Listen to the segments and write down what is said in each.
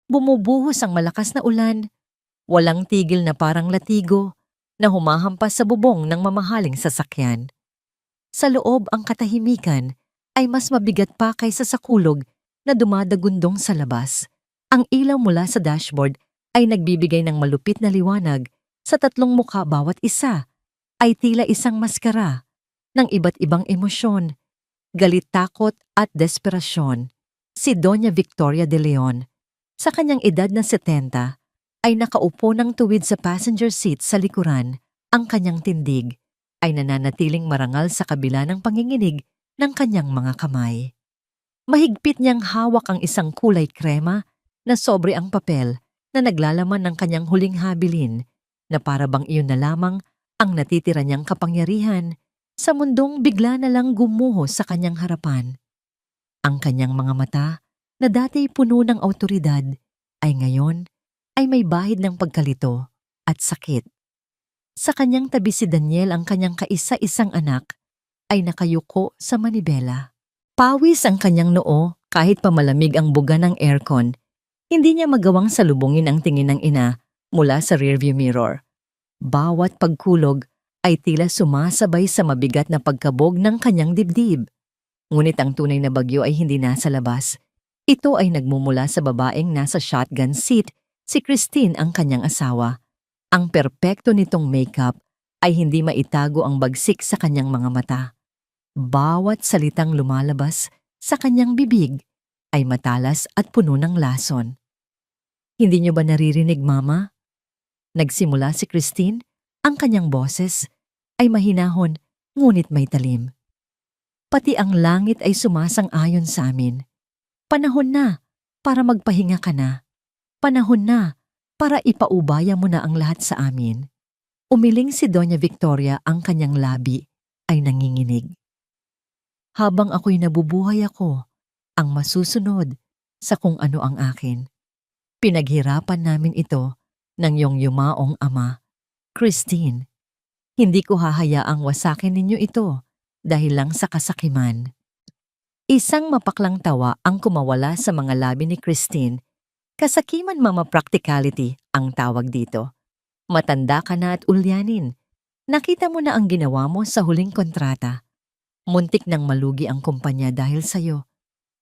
Bumubuhos ang malakas na ulan, walang tigil na parang latigo na humahampas sa bubong ng mamahaling sasakyan. Sa loob ang katahimikan ay mas mabigat pa kaysa sa kulog na dumadagundong sa labas. Ang ilaw mula sa dashboard ay nagbibigay ng malupit na liwanag sa tatlong mukha bawat isa ay tila isang maskara ng iba't ibang emosyon, galit, takot at desperasyon. Si Doña Victoria de Leon, sa kanyang edad na 70, ay nakaupo ng tuwid sa passenger seat sa likuran. Ang kanyang tindig ay nananatiling marangal sa kabila ng panginginig ng kanyang mga kamay. Mahigpit niyang hawak ang isang kulay krema na sobre ang papel na naglalaman ng kanyang huling habilin na para bang iyon na lamang ang natitira niyang kapangyarihan sa mundong bigla na lang gumuho sa kanyang harapan. Ang kanyang mga mata na dati puno ng awtoridad ay ngayon ay may bahid ng pagkalito at sakit. Sa kanyang tabi si Daniel, ang kanyang kaisa-isang anak, ay nakayuko sa manibela. Pawis ang kanyang noo kahit pamalamig ang buga ng aircon. Hindi niya magawang salubungin ang tingin ng ina mula sa rearview mirror. Bawat pagkulog ay tila sumasabay sa mabigat na pagkabog ng kanyang dibdib. Ngunit ang tunay na bagyo ay hindi nasa labas. Ito ay nagmumula sa babaeng nasa shotgun seat, si Christine ang kanyang asawa. Ang perpekto nitong makeup ay hindi maitago ang bagsik sa kanyang mga mata. Bawat salitang lumalabas sa kanyang bibig ay matalas at puno ng lason. Hindi niyo ba naririnig, Mama? Nagsimula si Christine, ang kanyang boses ay mahinahon ngunit may talim. Pati ang langit ay sumasang-ayon sa amin. Panahon na para magpahinga ka na. Panahon na para ipaubaya mo na ang lahat sa amin. Umiling si Doña Victoria, ang kanyang labi ay nanginginig. Habang ako'y nabubuhay ako, ang masusunod sa kung ano ang akin. Pinaghirapan namin ito ng iyong yumaong ama, Christine. Hindi ko hahayaang wasakin ninyo ito dahil lang sa kasakiman. Isang mapaklang tawa ang kumawala sa mga labi ni Christine. Kasakiman, Mama, practicality ang tawag dito. Matanda ka na at ulyanin. Nakita mo na ang ginawa mo sa huling kontrata. Muntik nang malugi ang kumpanya dahil sa'yo.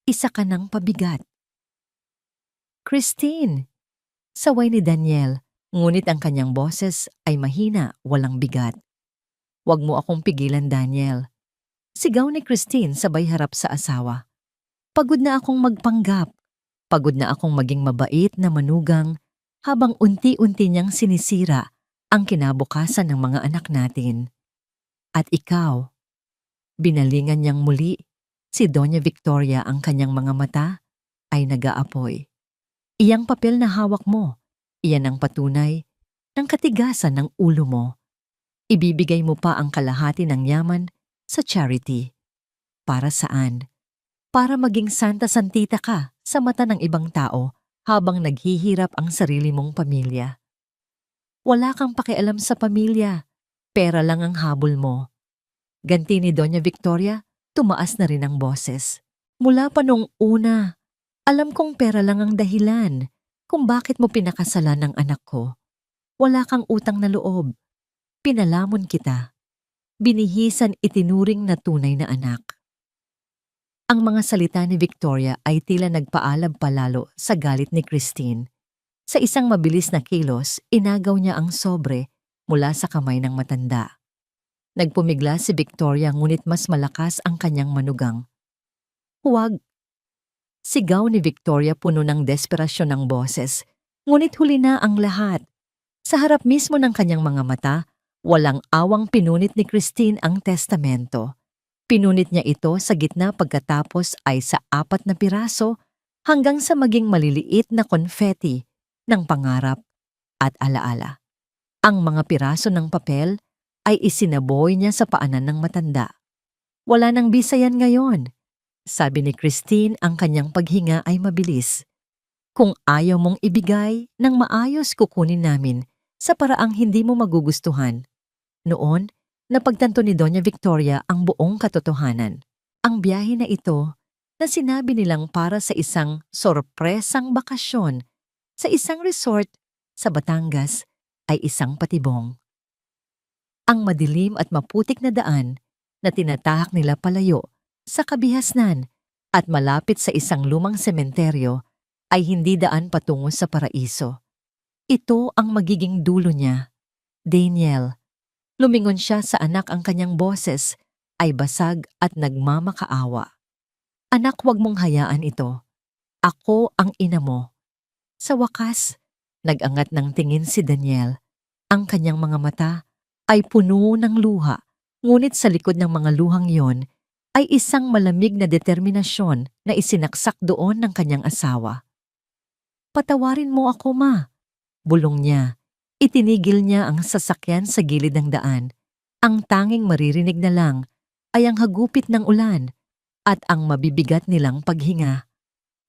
Isa ka ng pabigat. Christine! Saway ni Daniel, ngunit ang kanyang boses ay mahina, walang bigat. Huwag mo akong pigilan, Daniel. Sigaw ni Christine sabay harap sa asawa. Pagod na akong magpanggap. Pagod na akong maging mabait na manugang habang unti-unti niyang sinisira ang kinabukasan ng mga anak natin. At ikaw, binalingan niyang muli si Doña Victoria, ang kanyang mga mata ay nag-aapoy. Iyang papel na hawak mo, iyan ang patunay ng katigasan ng ulo mo. Ibibigay mo pa ang kalahati ng yaman sa charity. Para saan? Para maging santa-santita ka sa mata ng ibang tao habang naghihirap ang sarili mong pamilya. Wala kang pakialam sa pamilya, pera lang ang habol mo. Ganti ni Doña Victoria, tumaas na rin ang boses. Mula pa nung una, alam kong pera lang ang dahilan kung bakit mo pinakasalan ng anak ko. Wala kang utang na loob. Pinalamon kita. Binihisan, itinuring na tunay na anak. Ang mga salita ni Victoria ay tila nagpaalab palalo sa galit ni Christine. Sa isang mabilis na kilos, inagaw niya ang sobre mula sa kamay ng matanda. Nagpumigla si Victoria, ngunit mas malakas ang kanyang manugang. Huwag! Sigaw ni Victoria, puno ng desperasyon ng boses. Ngunit huli na ang lahat. Sa harap mismo ng kanyang mga mata, walang awang pinunit ni Christine ang testamento. Pinunit niya ito sa gitna, pagkatapos ay sa 4 na piraso hanggang sa maging maliliit na konfeti ng pangarap at alaala. Ang mga piraso ng papel ay isinaboy niya sa paanan ng matanda. Wala nang bisayan ngayon, sabi ni Christine, ang kanyang paghinga ay mabilis. Kung ayaw mong ibigay ng maayos, kukunin namin sa paraang hindi mo magugustuhan. Noon, napagtanto ni Doña Victoria ang buong katotohanan. Ang biyahe na ito na sinabi nilang para sa isang sorpresang bakasyon sa isang resort sa Batangas ay isang patibong. Ang madilim at maputik na daan na tinatahak nila palayo sa kabihasnan at malapit sa isang lumang sementeryo ay hindi daan patungo sa paraiso. Ito ang magiging dulo niya. Daniel, lumingon siya sa anak, ang kanyang boses ay basag at nagmamakaawa. Anak, huwag mong hayaan ito. Ako ang ina mo. Sa wakas, nag-angat ng tingin si Daniel. Ang kanyang mga mata ay puno ng luha, ngunit sa likod ng mga luhang yon ay isang malamig na determinasyon na isinaksak doon ng kanyang asawa. Patawarin mo ako, ma. Bulong niya. Itinigil niya ang sasakyan sa gilid ng daan. Ang tanging maririnig na lang ay ang hagupit ng ulan at ang mabibigat nilang paghinga.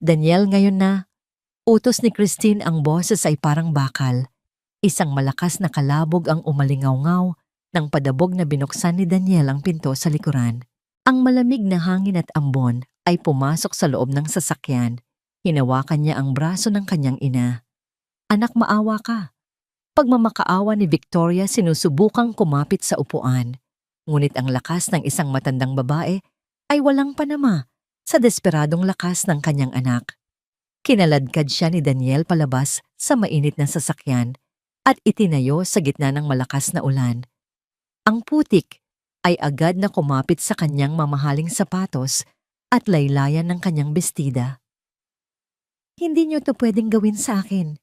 Daniel, ngayon na. Utos ni Christine, ang boses ay parang bakal. Isang malakas na kalabog ang umalingaw-ngaw nang padabog na binuksan ni Daniel ang pinto sa likuran. Ang malamig na hangin at ambon ay pumasok sa loob ng sasakyan. Hinawakan niya ang braso ng kanyang ina. Anak, maawa ka. Pagmamakaawa ni Victoria, sinusubukang kumapit sa upuan. Ngunit ang lakas ng isang matandang babae ay walang panama sa desperadong lakas ng kanyang anak. Kinaladkad siya ni Daniel palabas sa mainit na sasakyan at itinayo sa gitna ng malakas na ulan. Ang putik ay agad na kumapit sa kanyang mamahaling sapatos at laylayan ng kanyang bestida. Hindi niyo to pwedeng gawin sa akin.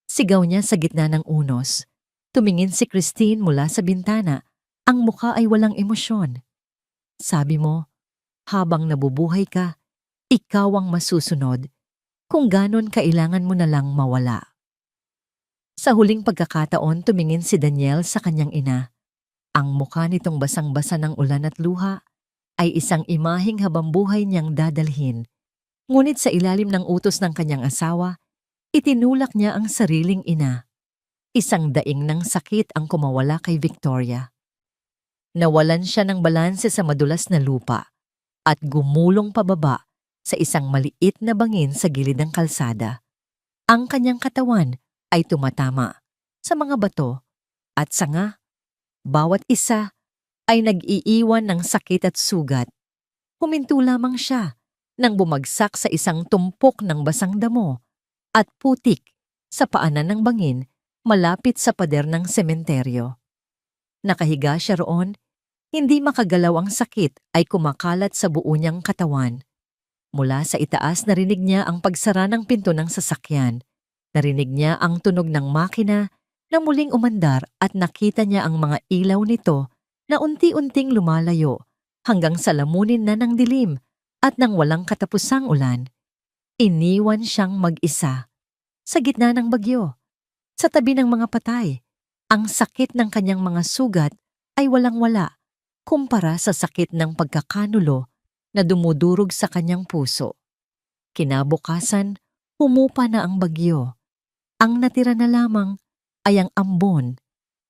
Sigaw niya sa gitna ng unos. Tumingin si Christine mula sa bintana. Ang mukha ay walang emosyon. Sabi mo, habang nabubuhay ka, ikaw ang masusunod. Kung ganon, kailangan mo na lang mawala. Sa huling pagkakataon, tumingin si Daniel sa kanyang ina. Ang mukha nitong basang-basa ng ulan at luha ay isang imaheng habambuhay niyang dadalhin. Ngunit sa ilalim ng utos ng kanyang asawa, itinulak niya ang sariling ina. Isang daing ng sakit ang kumawala kay Victoria. Nawalan siya ng balanse sa madulas na lupa at gumulong pababa sa isang maliit na bangin sa gilid ng kalsada. Ang kanyang katawan ay tumatama sa mga bato at sanga. Bawat isa ay nag-iiwan ng sakit at sugat. Huminto lamang siya nang bumagsak sa isang tumpok ng basang damo at putik sa paanan ng bangin malapit sa pader ng sementeryo. Nakahiga siya roon, hindi makagalaw, ang sakit ay kumakalat sa buo niyang katawan. Mula sa itaas, narinig niya ang pagsara ng pinto ng sasakyan. Narinig niya ang tunog ng makina na muling umandar at nakita niya ang mga ilaw nito na unti-unting lumalayo hanggang sa lamunin na ng dilim at nang walang katapusang ulan. Iniwan siyang mag-isa sa gitna ng bagyo, sa tabi ng mga patay. Ang sakit ng kanyang mga sugat ay walang-wala kumpara sa sakit ng pagkakanulo na dumudurog sa kanyang puso. Kinabukasan, humupa na ang bagyo. Ang natira na lamang ay ang ambon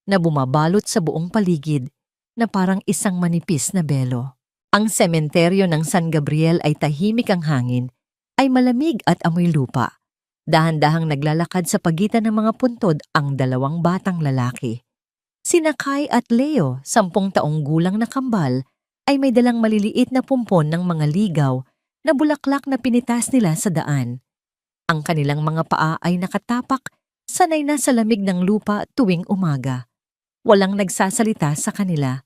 na bumabalot sa buong paligid na parang isang manipis na belo. Ang sementeryo ng San Gabriel ay tahimik, ang hangin ay malamig at amoy lupa. Dahan-dahang naglalakad sa pagitan ng mga puntod ang dalawang batang lalaki. Sina Kai at Leo, 10 taong gulang na kambal, ay may dalang maliliit na pumpon ng mga ligaw na bulaklak na pinitas nila sa daan. Ang kanilang mga paa ay nakatapak, sanay na sa lamig ng lupa tuwing umaga. Walang nagsasalita sa kanila.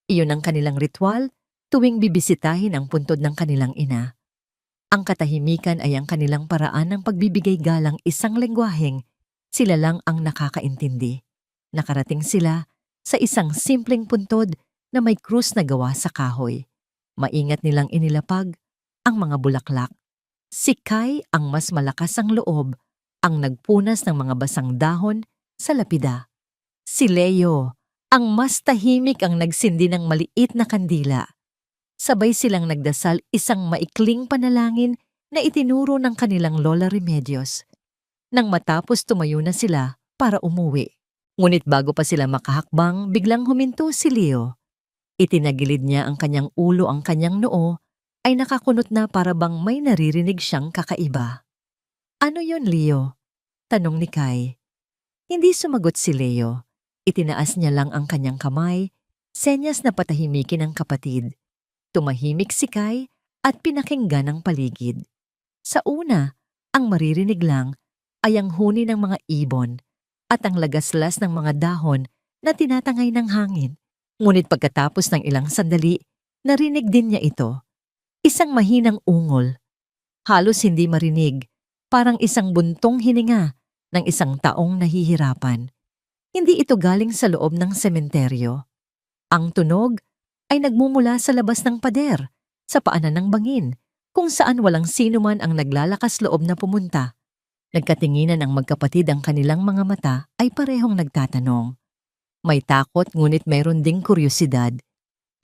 Iyon ang kanilang ritual tuwing bibisitahin ang puntod ng kanilang ina. Ang katahimikan ay ang kanilang paraan ng pagbibigay galang, isang lengguwaheng sila lang ang nakakaintindi. Nakarating sila sa isang simpleng puntod na may krus na gawa sa kahoy. Maingat nilang inilapag ang mga bulaklak. Si Kai, ang mas malakas ang loob, ang nagpunas ng mga basang dahon sa lapida. Si Leo, ang mas tahimik, ang nagsindi ng maliit na kandila. Sabay silang nagdasal, isang maikling panalangin na itinuro ng kanilang Lola Remedios. Nang matapos, tumayo na sila para umuwi. Ngunit bago pa sila makahakbang, biglang huminto si Leo. Itinagilid niya ang kanyang ulo, ang kanyang noo ay nakakunot na para bang may naririnig siyang kakaiba. Ano yun, Leo? Tanong ni Kai. Hindi sumagot si Leo. Itinaas niya lang ang kanyang kamay, senyas na patahimikin ang kapatid. Tumahimik si Kai at pinakinggan ang paligid. Sa una, ang maririnig lang ay ang huni ng mga ibon at ang lagaslas ng mga dahon na tinatangay ng hangin. Ngunit pagkatapos ng ilang sandali, narinig din niya ito. Isang mahinang ungol. Halos hindi marinig, parang isang buntong hininga ng isang taong nahihirapan. Hindi ito galing sa loob ng sementeryo. Ang tunog ay nagmumula sa labas ng pader, sa paanan ng bangin, kung saan walang sino man ang naglalakas loob na pumunta. Nagkatinginan ang magkapatid, ang kanilang mga mata ay parehong nagtatanong. May takot ngunit mayroon ding kuryosidad.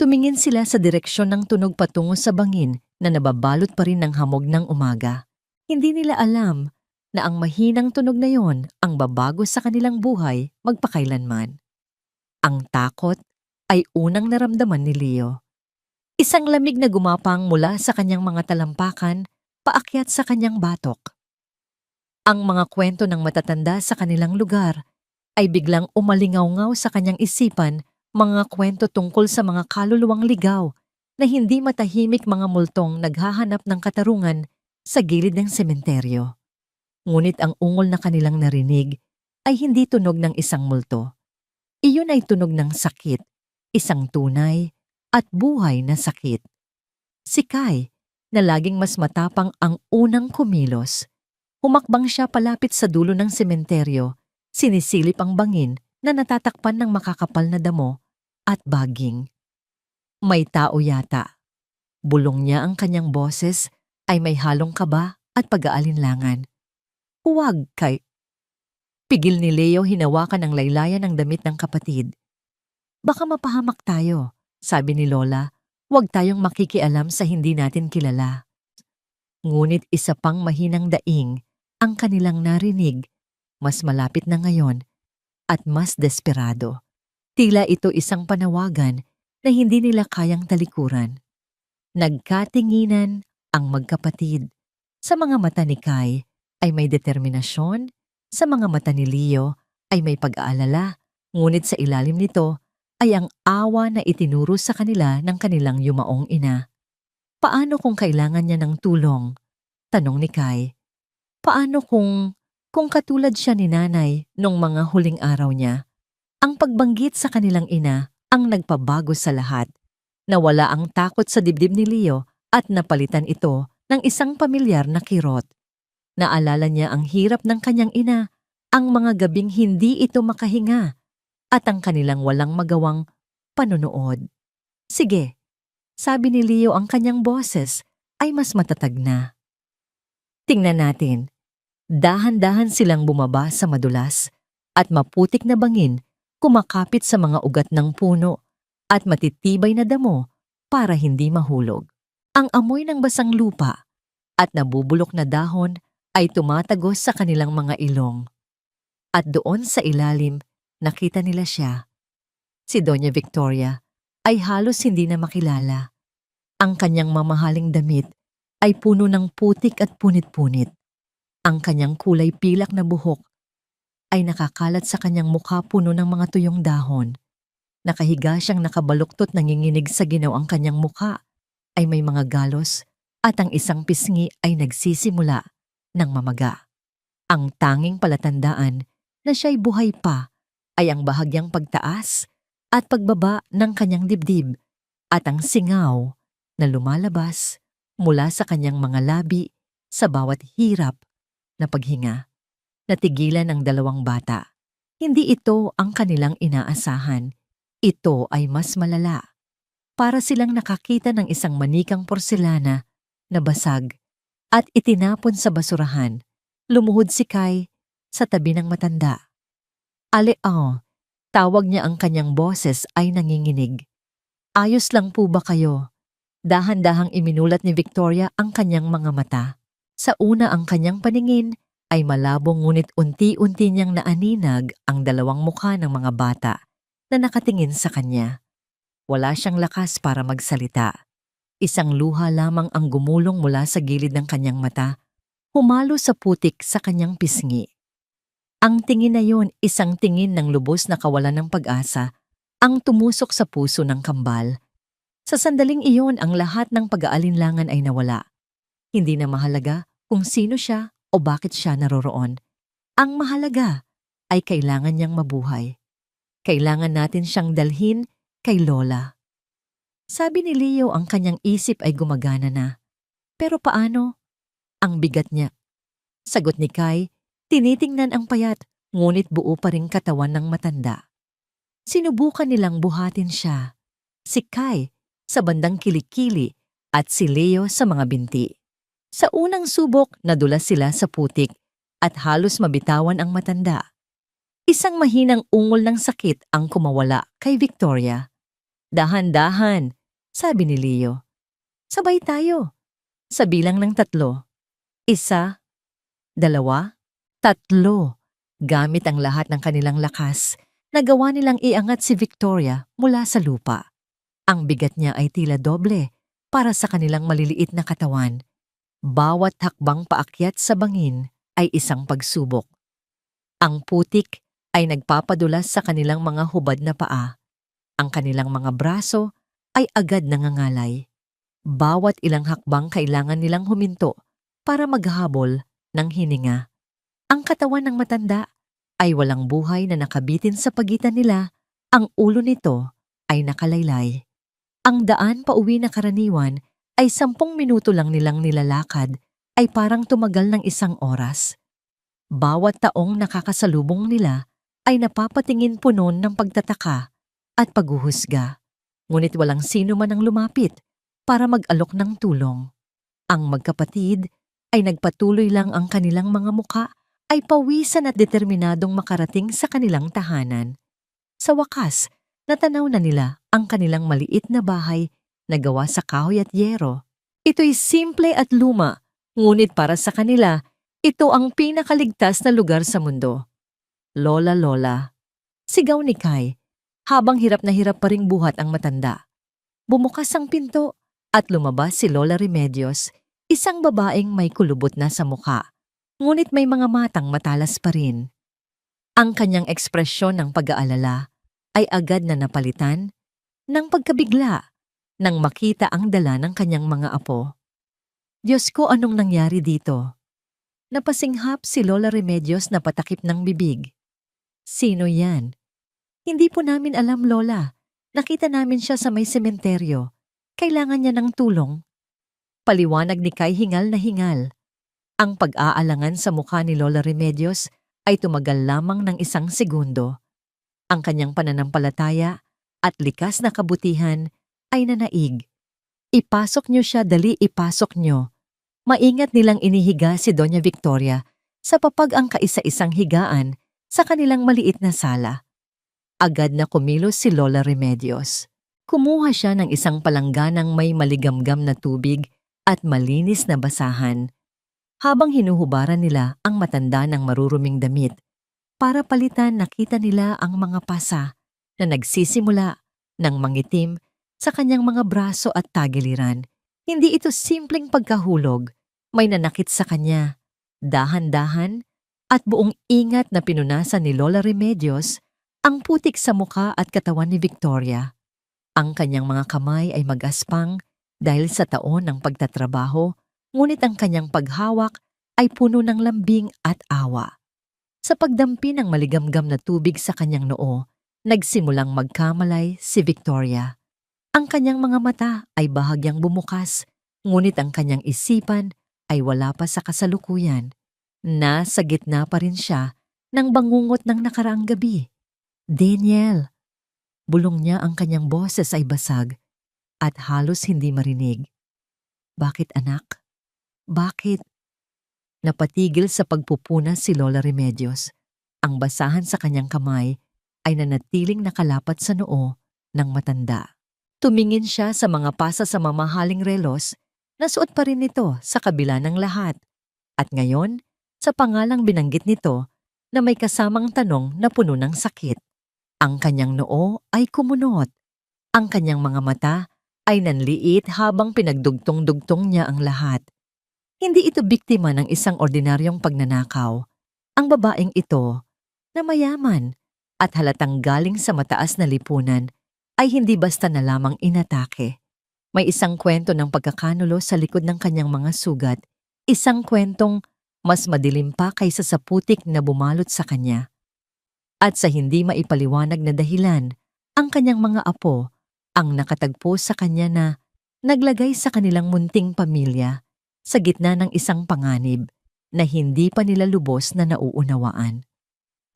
Tumingin sila sa direksyon ng tunog patungo sa bangin na nababalot pa rin ng hamog ng umaga. Hindi nila alam na ang mahinang tunog na yon ang babago sa kanilang buhay magpakailanman. Ang takot ay unang naramdaman ni Leo. Isang lamig na gumapang mula sa kanyang mga talampakan paakyat sa kanyang batok. Ang mga kwento ng matatanda sa kanilang lugar ay biglang umalingaw-ngaw sa kanyang isipan, mga kwento tungkol sa mga kaluluwang ligaw na hindi matahimik, mga multong naghahanap ng katarungan sa gilid ng sementeryo. Ngunit ang ungol na kanilang narinig ay hindi tunog ng isang multo. Iyon ay tunog ng sakit, isang tunay at buhay na sakit. Si Kai, na laging mas matapang ang unang kumilos. Humakbang siya palapit sa dulo ng sementeryo, sinisilip ang bangin na natatakpan ng makakapal na damo at baging. May tao yata. Bulong niya, ang kanyang boses ay may halong kaba at pag-aalinlangan. Huwag, Kai. Pigil ni Leo, hinawakan ang laylayan ng damit ng kapatid. Baka mapahamak tayo, sabi ni Lola. Huwag tayong makikialam sa hindi natin kilala. Ngunit isa pang mahinang daing ang kanilang narinig, mas malapit na ngayon at mas desperado. Tila ito isang panawagan na hindi nila kayang talikuran. Nagkatinginan ang magkapatid. Sa mga mata ni Kai ay may determinasyon, sa mga mata ni Leo ay may pag-aalala, ngunit sa ilalim nito ay ang awa na itinuro sa kanila ng kanilang yumaong ina. Paano kung kailangan niya ng tulong? Tanong ni Kai. Paano kung katulad siya ni nanay nung mga huling araw niya? Ang pagbanggit sa kanilang ina ang nagpabago sa lahat. Nawala ang takot sa dibdib ni Leo at napalitan ito ng isang pamilyar na kirot. Naalala niya ang hirap ng kanyang ina, ang mga gabing hindi ito makahinga, at ang kanilang walang magawang panunood. Sige, sabi ni Leo, ang kanyang boses ay mas matatag na. Tingnan natin. Dahan-dahan silang bumaba sa madulas at maputik na bangin, kumakapit sa mga ugat ng puno at matitibay na damo para hindi mahulog. Ang amoy ng basang lupa at nabubulok na dahon ay tumatagos sa kanilang mga ilong. At doon sa ilalim, nakita nila siya. Si Doña Victoria ay halos hindi na makilala. Ang kanyang mamahaling damit ay puno ng putik at punit-punit. Ang kanyang kulay pilak na buhok ay nakakalat sa kanyang mukha, puno ng mga tuyong dahon. Nakahiga siyang nakabaluktot, nanginginig sa ginaw, ang kanyang mukha ay may mga galos at ang isang pisngi ay nagsisimula ng mamaga. Ang tanging palatandaan na siya'y buhay pa ay ang bahagyang pagtaas at pagbaba ng kanyang dibdib at ang singaw na lumalabas mula sa kanyang mga labi sa bawat hirap na paghinga. Natigilan ang dalawang bata. Hindi ito ang kanilang inaasahan. Ito ay mas malala. Para silang nakakita ng isang manikang porselana na basag at itinapon sa basurahan. Lumuhod si Kai sa tabi ng matanda. Aleon, tawag niya, ang kanyang boses ay nanginginig. Ayos lang po ba kayo? Dahan-dahang iminulat ni Victoria ang kanyang mga mata. Sa una, ang kanyang paningin ay malabo, ngunit unti-unti niyang naaninag ang dalawang mukha ng mga bata na nakatingin sa kanya. Wala siyang lakas para magsalita. Isang luha lamang ang gumulong mula sa gilid ng kanyang mata, humalo sa putik sa kanyang pisngi. Ang tingin na yun, isang tingin ng lubos na kawalan ng pag-asa, ang tumusok sa puso ng kambal. Sa sandaling iyon, ang lahat ng pag-aalinlangan ay nawala. Hindi na mahalaga kung sino siya o bakit siya naroroon. Ang mahalaga ay kailangan niyang mabuhay. Kailangan natin siyang dalhin kay Lola. Sabi ni Leo, ang kanyang isip ay gumagana na. Pero paano? Ang bigat niya. Sagot ni Kai, tinitingnan ang payat, ngunit buo pa ring katawan ng matanda. Sinubukan nilang buhatin siya. Si Kai sa bandang kilikili at si Leo sa mga binti. Sa unang subok, nadulas sila sa putik at halos mabitawan ang matanda. Isang mahinang ungol ng sakit ang kumawala kay Victoria. Dahan-dahan, sabi ni Leo. Sabay tayo. Sa bilang ng 3. 1, 2, 3. Gamit ang lahat ng kanilang lakas, nagawa nilang iangat si Victoria mula sa lupa. Ang bigat niya ay tila doble para sa kanilang maliliit na katawan. Bawat hakbang paakyat sa bangin ay isang pagsubok. Ang putik ay nagpapadulas sa kanilang mga hubad na paa. Ang kanilang mga braso ay agad nangangalay. Bawat ilang hakbang kailangan nilang huminto para maghabol ng hininga. Ang katawan ng matanda ay walang buhay na nakabitin sa pagitan nila, ang ulo nito ay nakalaylay. Ang daan pauwi na karaniwan ay 10 minuto lang nilang nilalakad ay parang tumagal ng 1 oras. Bawat taong nakakasalubong nila ay napapatingin puno ng pagtataka at paghuhusga. Ngunit walang sino man ang lumapit para mag-alok ng tulong. Ang magkapatid ay nagpatuloy lang, ang kanilang mga muka ay pawisan at determinadong makarating sa kanilang tahanan. Sa wakas, natanaw na nila ang kanilang maliit na bahay na gawa sa kahoy at yero. Ito'y simple at luma, ngunit para sa kanila, ito ang pinakaligtas na lugar sa mundo. Lola, Lola, sigaw ni Kai, habang hirap na hirap pa ring buhat ang matanda. Bumukas ang pinto at lumabas si Lola Remedios, isang babaeng may kulubot na sa mukha, ngunit may mga matang matalas pa rin. Ang kanyang ekspresyon ng pag-aalala ay agad na napalitan ng pagkabigla nang makita ang dala ng kanyang mga apo. Diyos ko, anong nangyari dito? Napasinghap si Lola Remedios na patakip ng bibig. Sino yan? Hindi po namin alam, Lola. Nakita namin siya sa may sementeryo. Kailangan niya ng tulong. Paliwanag ni Kai, hingal na hingal. Ang pag-aalangan sa mukha ni Lola Remedios ay tumagal lamang ng 1 segundo. Ang kanyang pananampalataya at likas na kabutihan ay nanaig. Ipasok niyo siya, dali, ipasok niyo. Maingat nilang inihiga si Doña Victoria sa papag ang kaisa-isang higaan sa kanilang maliit na sala. Agad na kumilos si Lola Remedios. Kumuha siya ng isang palangganang may maligamgam na tubig at malinis na basahan. Habang hinuhubaran nila ang matanda ng maruruming damit, para palitan, nakita nila ang mga pasa na nagsisimula ng mangitim sa kanyang mga braso at tagiliran. Hindi ito simpleng pagkahulog, may nanakit sa kanya. Dahan-dahan at buong ingat na pinunasan ni Lola Remedios ang putik sa mukha at katawan ni Victoria. Ang kanyang mga kamay ay magaspang dahil sa taon ng pagtatrabaho, ngunit ang kanyang paghawak ay puno ng lambing at awa. Sa pagdampi ng maligamgam na tubig sa kanyang noo, nagsimulang magkamalay si Victoria. Ang kanyang mga mata ay bahagyang bumukas, ngunit ang kanyang isipan ay wala pa sa kasalukuyan. Nasa gitna pa rin siya ng bangungot ng nakaraang gabi. Daniel! Bulong niya, ang kanyang boses ay basag at halos hindi marinig. Bakit, anak? Bakit? Napatigil sa pagpupuna si Lola Remedios. Ang basahan sa kanyang kamay ay nanatiling nakalapat sa noo ng matanda. Tumingin siya sa mga pasa sa mamahaling relos na suot pa rin nito sa kabila ng lahat. At ngayon, sa pangalang binanggit nito na may kasamang tanong na puno ng sakit. Ang kanyang noo ay kumunot. Ang kanyang mga mata ay nanliit habang pinagdugtong-dugtong niya ang lahat. Hindi ito biktima ng isang ordinaryong pagnanakaw. Ang babaeng ito na mayaman at halatang galing sa mataas na lipunan ay hindi basta na lamang inatake. May isang kwento ng pagkakanulo sa likod ng kanyang mga sugat, isang kwentong mas madilim pa kaysa sa putik na bumalot sa kanya. At sa hindi maipaliwanag na dahilan, ang kanyang mga apo ang nakatagpo sa kanya na naglagay sa kanilang munting pamilya sa gitna ng isang panganib na hindi pa nila lubos na nauunawaan.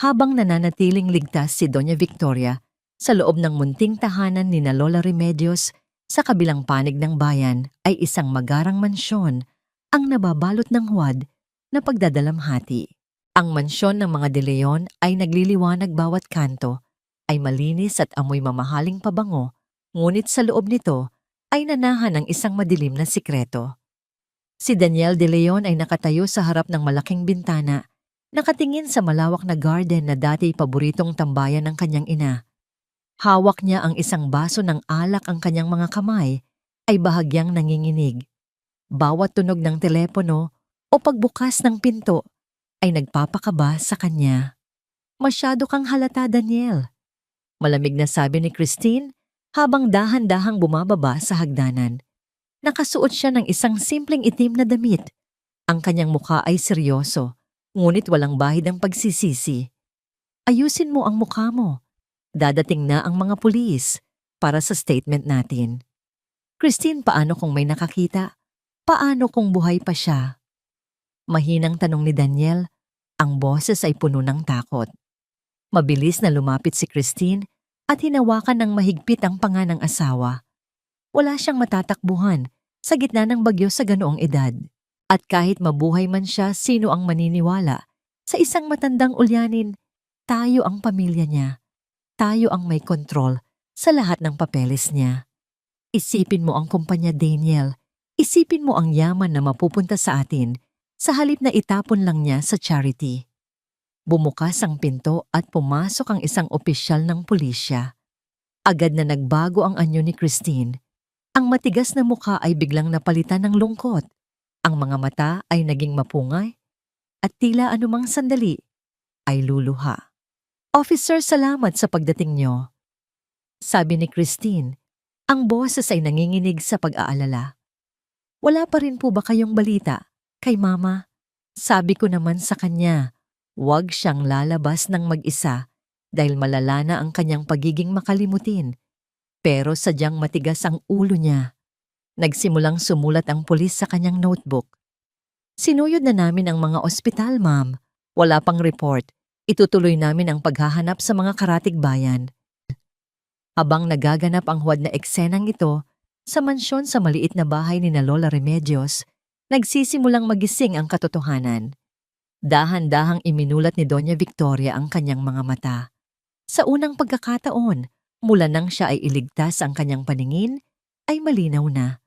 Habang nananatiling ligtas si Doña Victoria sa loob ng munting tahanan ni na Lola Remedios, sa kabilang panig ng bayan ay isang magarang mansyon ang nababalot ng huwad na pagdadalamhati. Ang mansyon ng mga De Leon ay nagliliwanag bawat kanto, ay malinis at amoy mamahaling pabango, ngunit sa loob nito ay nanahan ang isang madilim na sikreto. Si Daniel De Leon ay nakatayo sa harap ng malaking bintana, nakatingin sa malawak na garden na dati paboritong tambayan ng kanyang ina. Hawak niya ang isang baso ng alak, ang kanyang mga kamay ay bahagyang nanginginig. Bawat tunog ng telepono o pagbukas ng pinto ay nagpapakaba sa kanya. "Masyado kang halata, Daniel," malamig na sabi ni Christine habang dahan-dahang bumababa sa hagdanan. Nakasuot siya ng isang simpleng itim na damit. Ang kanyang mukha ay seryoso, ngunit walang bahid ang pagsisisi. "Ayusin mo ang mukha mo. Dadating na ang mga pulis para sa statement natin." "Christine, paano kung may nakakita? Paano kung buhay pa siya?" Mahinang tanong ni Daniel. Ang boses ay puno ng takot. Mabilis na lumapit si Christine at hinawakan ng mahigpit ang panga ng asawa. Wala siyang matatakbuhan sa gitna ng bagyo sa ganoong edad. At kahit mabuhay man siya, sino ang maniniwala sa isang matandang ulyanin? Tayo ang pamilya niya. Tayo ang may kontrol sa lahat ng papeles niya. Isipin mo ang kumpanya, Daniel. Isipin mo ang yaman na mapupunta sa atin sa halip na itapon lang niya sa charity. Bumukas ang pinto at pumasok ang isang opisyal ng pulisya. Agad na nagbago ang anyo ni Christine. Ang matigas na mukha ay biglang napalitan ng lungkot. Ang mga mata ay naging mapungay at tila anumang sandali ay luluha. "Officer, salamat sa pagdating niyo," sabi ni Christine. Ang boses ay nanginginig sa pag-aalala. "Wala pa rin po ba kayong balita kay Mama?" Sabi ko naman sa kanya, huwag siyang lalabas ng mag-isa dahil malala na ang kanyang pagiging makalimutin. Pero sadyang matigas ang ulo niya. Nagsimulang sumulat ang pulis sa kanyang notebook. "Sinuyod na namin ang mga ospital, ma'am. Wala pang report. Itutuloy namin ang paghahanap sa mga karatig bayan." Habang nagaganap ang huwad na eksenang ito, sa mansyon sa maliit na bahay ni na Lola Remedios, nagsisimulang magising ang katotohanan. Dahan-dahang iminulat ni Doña Victoria ang kanyang mga mata. Sa unang pagkakataon, mula nang siya ay iligtas ang kanyang paningin, ay malinaw na.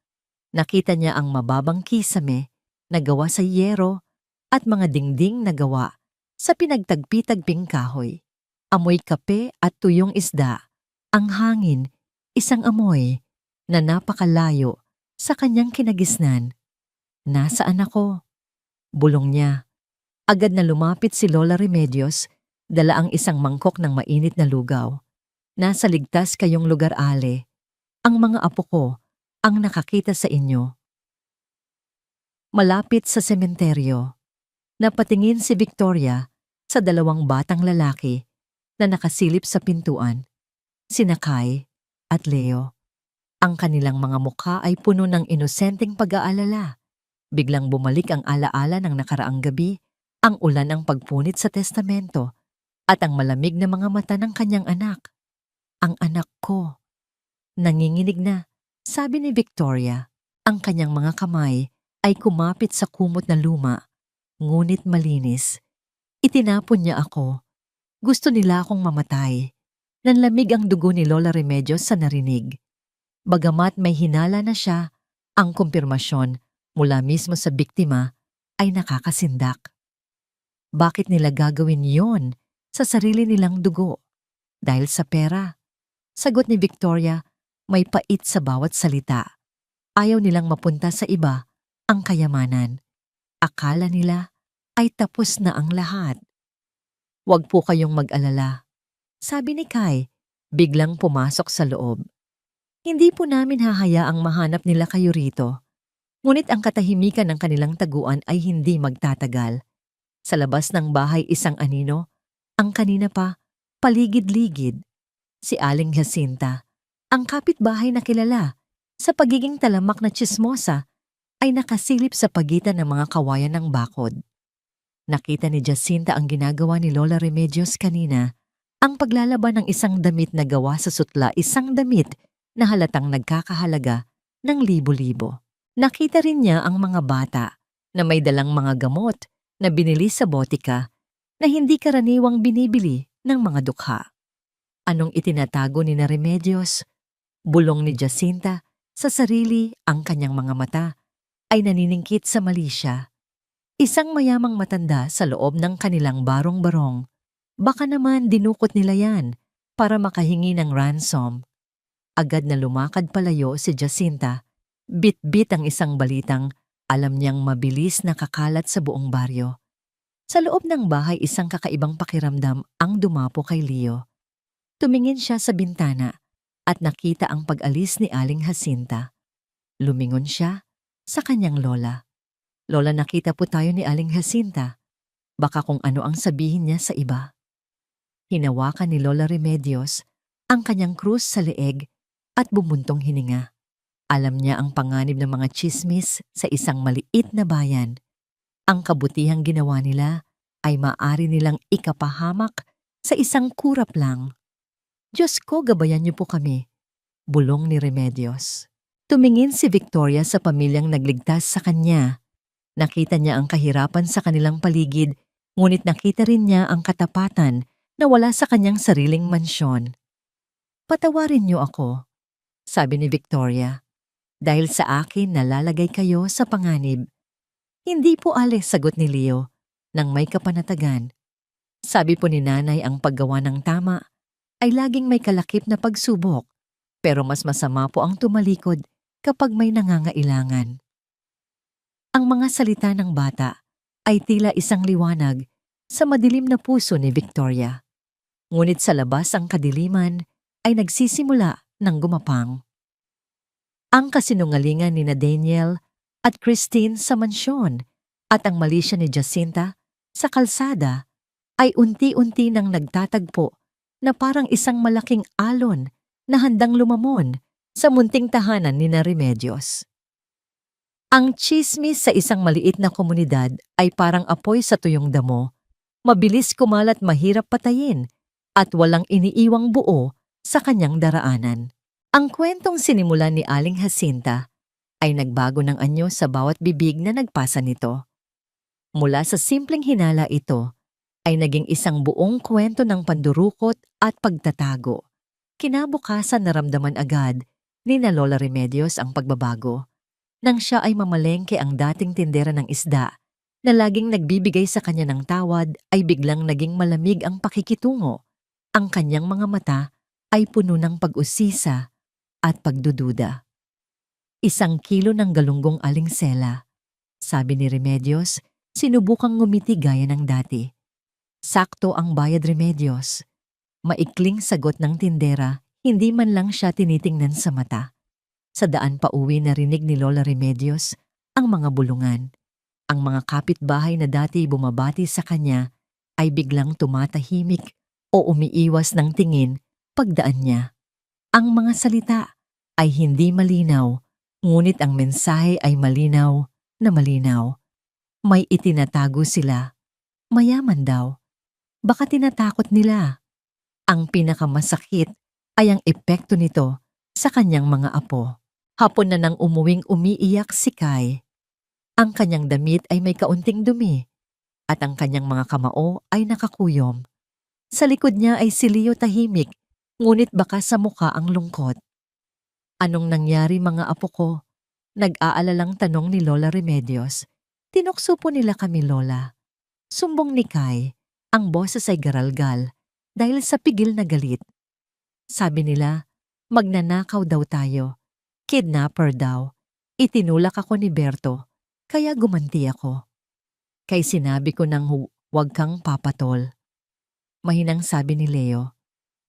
Nakita niya ang mababang kisame na gawa sa yero at mga dingding na gawa sa pinagtagpi-tagping kahoy. Amoy kape at tuyong isda. Ang hangin, isang amoy na napakalayo sa kanyang kinagisnan. "Nasaan ako?" bulong niya. Agad na lumapit si Lola Remedios, dala ang isang mangkok ng mainit na lugaw. "Nasa ligtas kayong lugar, Ale. Ang mga apo ko ang nakakita sa inyo." Malapit sa sementeryo, napatingin si Victoria sa dalawang batang lalaki na nakasilip sa pintuan, sina Kai at Leo. Ang kanilang mga mukha ay puno ng inosenteng pag-aalala. Biglang bumalik ang alaala ng nakaraang gabi, ang ulan ng pagpunit sa testamento, at ang malamig na mga mata ng kanyang anak. "Ang anak ko." Nanginginig na, sabi ni Victoria. Ang kanyang mga kamay ay kumapit sa kumot na luma, ngunit malinis. Itinapon niya ako. Gusto nila akong mamatay. Nanlamig ang dugo ni Lola Remedios sa narinig. Bagamat may hinala na siya, ang kumpirmasyon mula mismo sa biktima ay nakakasindak. Bakit nila gagawin yon sa sarili nilang dugo? Dahil sa pera? Sagot ni Victoria, may pait sa bawat salita. Ayaw nilang mapunta sa iba ang kayamanan. Akala nila ay tapos na ang lahat. Huwag po kayong mag-alala, sabi ni Kai, biglang pumasok sa loob. Hindi po namin hahayaang mahanap nila kayo rito. Ngunit ang katahimikan ng kanilang taguan ay hindi magtatagal. Sa labas ng bahay isang anino, ang kanina pa, paligid-ligid. Si Aling Jacinta, ang kapitbahay na kilala sa pagiging talamak na tsismosa, ay nakasilip sa pagitan ng mga kawayan ng bakod. Nakita ni Jacinta ang ginagawa ni Lola Remedios kanina, ang paglalaban ng isang damit na gawa sa sutla, isang damit na halatang nagkakahalaga ng libo-libo. Nakita rin niya ang mga bata na may dalang mga gamot na binili sa botika na hindi karaniwang binibili ng mga dukha. Anong itinatago ni na Remedios? Bulong ni Jacinta sa sarili, ang kanyang mga mata ay naniningkit sa mali siya. Isang mayamang matanda sa loob ng kanilang barong-barong. Baka naman dinukot nila yan para makahingi ng ransom. Agad na lumakad palayo si Jacinta. Bit-bit ang isang balitang alam niyang mabilis nakakalat sa buong baryo. Sa loob ng bahay isang kakaibang pakiramdam ang dumapo kay Leo. Tumingin siya sa bintana at nakita ang pag-alis ni Aling Jacinta. Lumingon siya sa kanyang lola. Lola, nakita po tayo ni Aling Jacinta. Baka kung ano ang sabihin niya sa iba. Hinawakan ni Lola Remedios ang kanyang krus sa leeg at bumuntong hininga. Alam niya ang panganib ng mga tsismis sa isang maliit na bayan. Ang kabutihang ginawa nila ay maaari nilang ikapahamak sa isang kurap lang. Diyos ko, gabayan niyo po kami, bulong ni Remedios. Tumingin si Victoria sa pamilyang nagligtas sa kanya. Nakita niya ang kahirapan sa kanilang paligid, ngunit nakita rin niya ang katapatan na wala sa kanyang sariling mansyon. Patawarin niyo ako, sabi ni Victoria. Dahil sa akin nalalagay kayo sa panganib. Hindi po alis, sagot ni Leo, nang may kapanatagan. Sabi po ni nanay ang paggawa ng tama ay laging may kalakip na pagsubok, pero mas masama po ang tumalikod kapag may nangangailangan. Ang mga salita ng bata ay tila isang liwanag sa madilim na puso ni Victoria. Ngunit sa labas ang kadiliman ay nagsisimula ng gumapang. Ang kasinungalingan ni na Daniel at Christine sa mansyon at ang mali siya ni Jacinta sa kalsada ay unti-unti nang nagtatagpo na parang isang malaking alon na handang lumamon sa munting tahanan ni na Remedios. Ang tsismis sa isang maliit na komunidad ay parang apoy sa tuyong damo, mabilis kumalat, mahirap patayin at walang iniiwang buo sa kanyang daraanan. Ang kwentong sinimulan ni Aling Jacinta ay nagbago ng anyo sa bawat bibig na nagpasa nito. Mula sa simpleng hinala ito ay naging isang buong kwento ng pandurukot at pagtatago. Kinabukasan naramdaman agad ni na Lola Remedios ang pagbabago. Nang siya ay mamalengke ang dating tindera ng isda na laging nagbibigay sa kanya ng tawad ay biglang naging malamig ang pakikitungo. Ang kanyang mga mata ay puno ng pag-usisa at pagdududa. 1 kilo ng galunggong alingsela, sabi ni Remedios, sinubukang ngumiti gaya ng dati. Sakto ang bayad, Remedios. Maikling sagot ng tindera, hindi man lang siya tinitingnan sa mata. Sa daan pa uwi narinig ni Lola Remedios ang mga bulungan. Ang mga kapitbahay na dati bumabati sa kanya ay biglang tumatahimik o umiiwas ng tingin pagdaan niya. Ang mga salita ay hindi malinaw, ngunit ang mensahe ay malinaw na malinaw. May itinatago sila. Mayaman daw. Baka tinatakot nila. Ang pinakamasakit ay ang epekto nito sa kanyang mga apo. Hapon na nang umuwing umiiyak si Kai. Ang kanyang damit ay may kaunting dumi at ang kanyang mga kamao ay nakakuyom. Sa likod niya ay si Leo tahimik, ngunit baka sa mukha ang lungkot. Anong nangyari mga apo ko? Nag-aalalang tanong ni Lola Remedios. Tinukso po nila kami, Lola. Sumbong ni Kai, ang boses ay garalgal dahil sa pigil na galit. Sabi nila, magnanakaw daw tayo. Kidnapper daw. Itinulak ako ni Berto, kaya gumanti ako. Kay sinabi ko nang huwag kang papatol. Mahinang sabi ni Leo.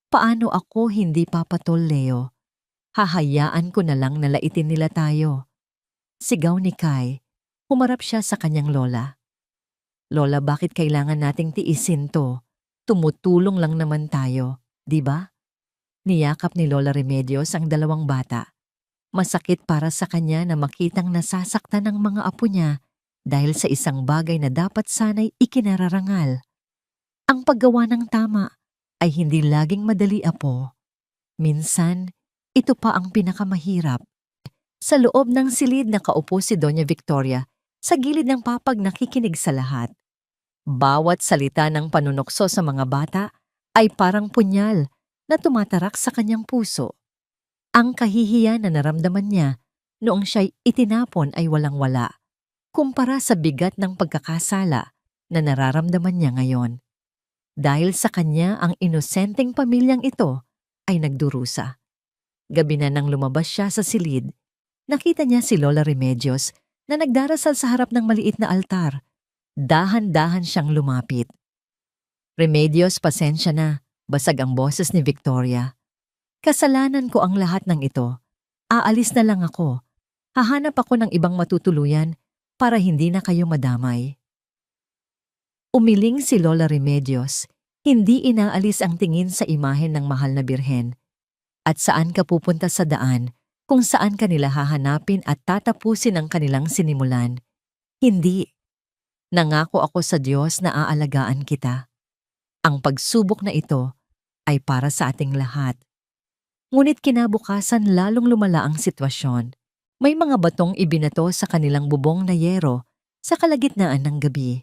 Paano ako hindi papatol, Leo? Hahayaan ko na lang na laitin nila tayo. Sigaw ni Kai. Humarap siya sa kanyang lola. Lola, bakit kailangan nating tiisin to? Tumutulong lang naman tayo, di ba? Niyakap ni Lola Remedios ang dalawang bata. Masakit para sa kanya na makitang nasasaktan ng mga apo niya dahil sa isang bagay na dapat sana'y ikinararangal. Ang paggawa ng tama ay hindi laging madali, apo. Minsan, ito pa ang pinakamahirap. Sa loob ng silid nakaupo si Doña Victoria sa gilid ng papag nakikinig sa lahat. Bawat salita ng panunokso sa mga bata ay parang punyal na tumatarak sa kanyang puso. Ang kahihiyan na naramdaman niya noong siya'y itinapon ay walang-wala kumpara sa bigat ng pagkakasala na nararamdaman niya ngayon. Dahil sa kanya ang inosenteng pamilyang ito ay nagdurusa. Gabi na nang lumabas siya sa silid, nakita niya si Lola Remedios na nagdarasal sa harap ng maliit na altar. Dahan-dahan siyang lumapit. Remedios, pasensya na, basag ang boses ni Victoria. Kasalanan ko ang lahat ng ito. Aalis na lang ako. Hahanap ako ng ibang matutuluyan para hindi na kayo madamay. Umiling si Lola Remedios, hindi inaalis ang tingin sa imahen ng mahal na birhen. At saan ka pupunta sa daan, kung saan ka nila hahanapin at tatapusin ang kanilang sinimulan? Hindi. Nangako ako sa Diyos na aalagaan kita. Ang pagsubok na ito ay para sa ating lahat. Ngunit kinabukasan lalong lumala ang sitwasyon. May mga batong ibinato sa kanilang bubong na yero sa kalagitnaan ng gabi.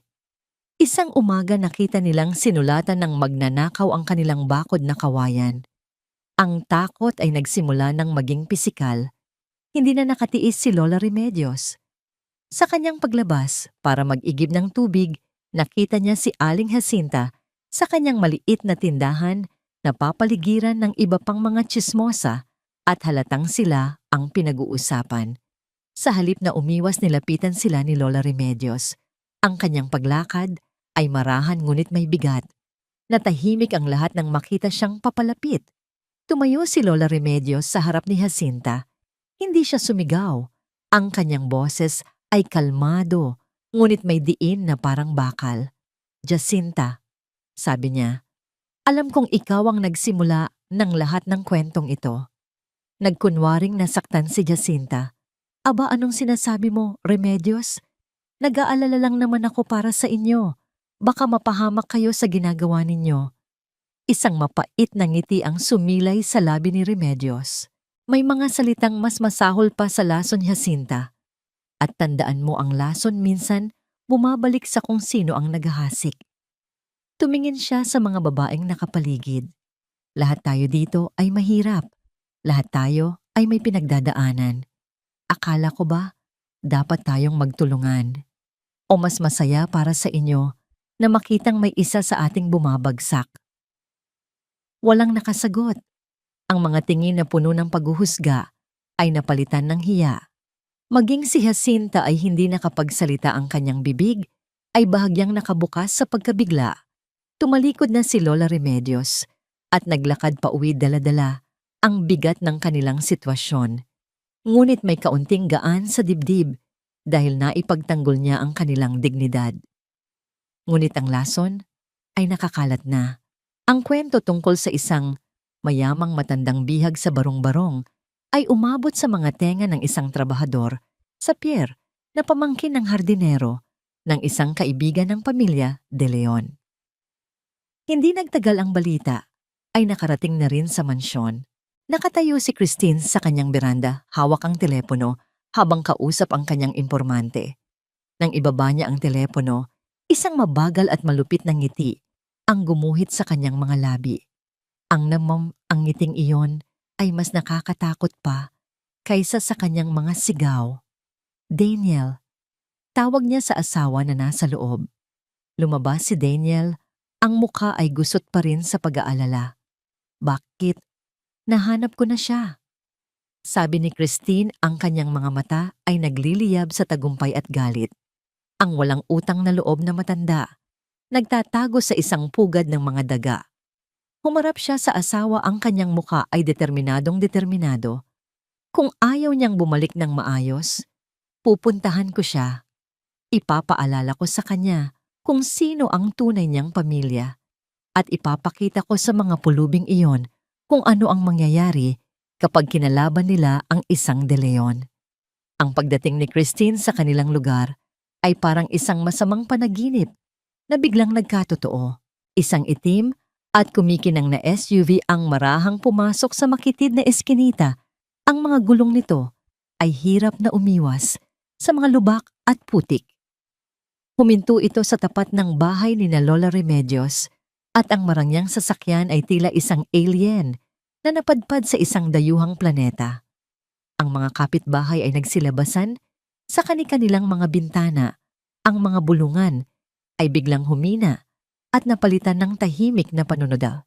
Isang umaga nakita nilang sinulatan ng magnanakaw ang kanilang bakod na kawayan. Ang takot ay nagsimula ng maging pisikal. Hindi na nakatiis si Lola Remedios. Sa kanyang paglabas para mag-igib ng tubig, nakita niya si Aling Jacinta sa kanyang maliit na tindahan na papaligiran ng iba pang mga tsismosa at halatang sila ang pinag-uusapan. Sa halip na umiwas nilapitan sila ni Lola Remedios, ang kanyang paglakad ay marahan ngunit may bigat. Natahimik ang lahat nang makita siyang papalapit. Tumayo si Lola Remedios sa harap ni Jacinta. Hindi siya sumigaw. Ang kanyang boses ay kalmado, ngunit may diin na parang bakal. Jacinta, sabi niya, alam kong ikaw ang nagsimula ng lahat ng kwentong ito. Nagkunwaring nasaktan si Jacinta. Aba, anong sinasabi mo, Remedios? Nag-aalala lang naman ako para sa inyo. Baka mapahamak kayo sa ginagawa ninyo. Isang mapait na ngiti ang sumilay sa labi ni Remedios. May mga salitang mas masahol pa sa lason, Jacinta. At tandaan mo ang lason minsan bumabalik sa kung sino ang naghahasik. Tumingin siya sa mga babaeng nakapaligid. Lahat tayo dito ay mahirap. Lahat tayo ay may pinagdadaanan. Akala ko ba dapat tayong magtulungan? O mas masaya para sa inyo na makitang may isa sa ating bumabagsak? Walang nakasagot. Ang mga tingin na puno ng paghuhusga ay napalitan ng hiya. Maging si Jacinta ay hindi nakapagsalita, ang kanyang bibig ay bahagyang nakabukas sa pagkabigla. Tumalikod na si Lola Remedios at naglakad pa uwi dala-dala ang bigat ng kanilang sitwasyon. Ngunit may kaunting gaan sa dibdib dahil naipagtanggol niya ang kanilang dignidad. Ngunit ang lason ay nakakalat na. Ang kwento tungkol sa isang mayamang matandang bihag sa barong-barong ay umabot sa mga tenga ng isang trabahador sa pier na pamangkin ng hardinero ng isang kaibigan ng pamilya De Leon. Hindi nagtagal ang balita ay nakarating na rin sa mansyon. Nakatayo si Christine sa kanyang beranda, hawak ang telepono habang kausap ang kanyang impormante. Nang ibaba niya ang telepono, isang mabagal at malupit na ngiti ang gumuhit sa kanyang mga labi. Ang ngiting iyon ay mas nakakatakot pa kaysa sa kanyang mga sigaw. Daniel, tawag niya sa asawa na nasa loob. Lumabas si Daniel, ang mukha ay gusot pa rin sa pag-aalala. Bakit? Nahanap ko na siya. Sabi ni Christine, ang kanyang mga mata ay nagliliyab sa tagumpay at galit. Ang walang utang na loob na matanda. nagtatago sa isang pugad ng mga daga. Humarap siya sa asawa, ang kanyang muka ay determinadong determinado. Kung ayaw niyang bumalik ng maayos, pupuntahan ko siya. Ipapaalala ko sa kanya kung sino ang tunay niyang pamilya at ipapakita ko sa mga pulubing iyon kung ano ang mangyayari kapag kinalaban nila ang isang De Leon. Ang pagdating ni Christine sa kanilang lugar ay parang isang masamang panaginip na biglang nagkatotoo. Isang itim at kumikinang na SUV ang marahang pumasok sa makitid na eskinita. Ang mga gulong nito ay hirap na umiwas sa mga lubak at putik. Huminto ito sa tapat ng bahay ni na Lola Remedios at ang marangyang sasakyan ay tila isang alien na napadpad sa isang dayuhang planeta. Ang mga kapitbahay ay nagsilabasan sa kani-kanilang mga bintana. Ang mga bulungan ay biglang humina at napalitan ng tahimik na panunood.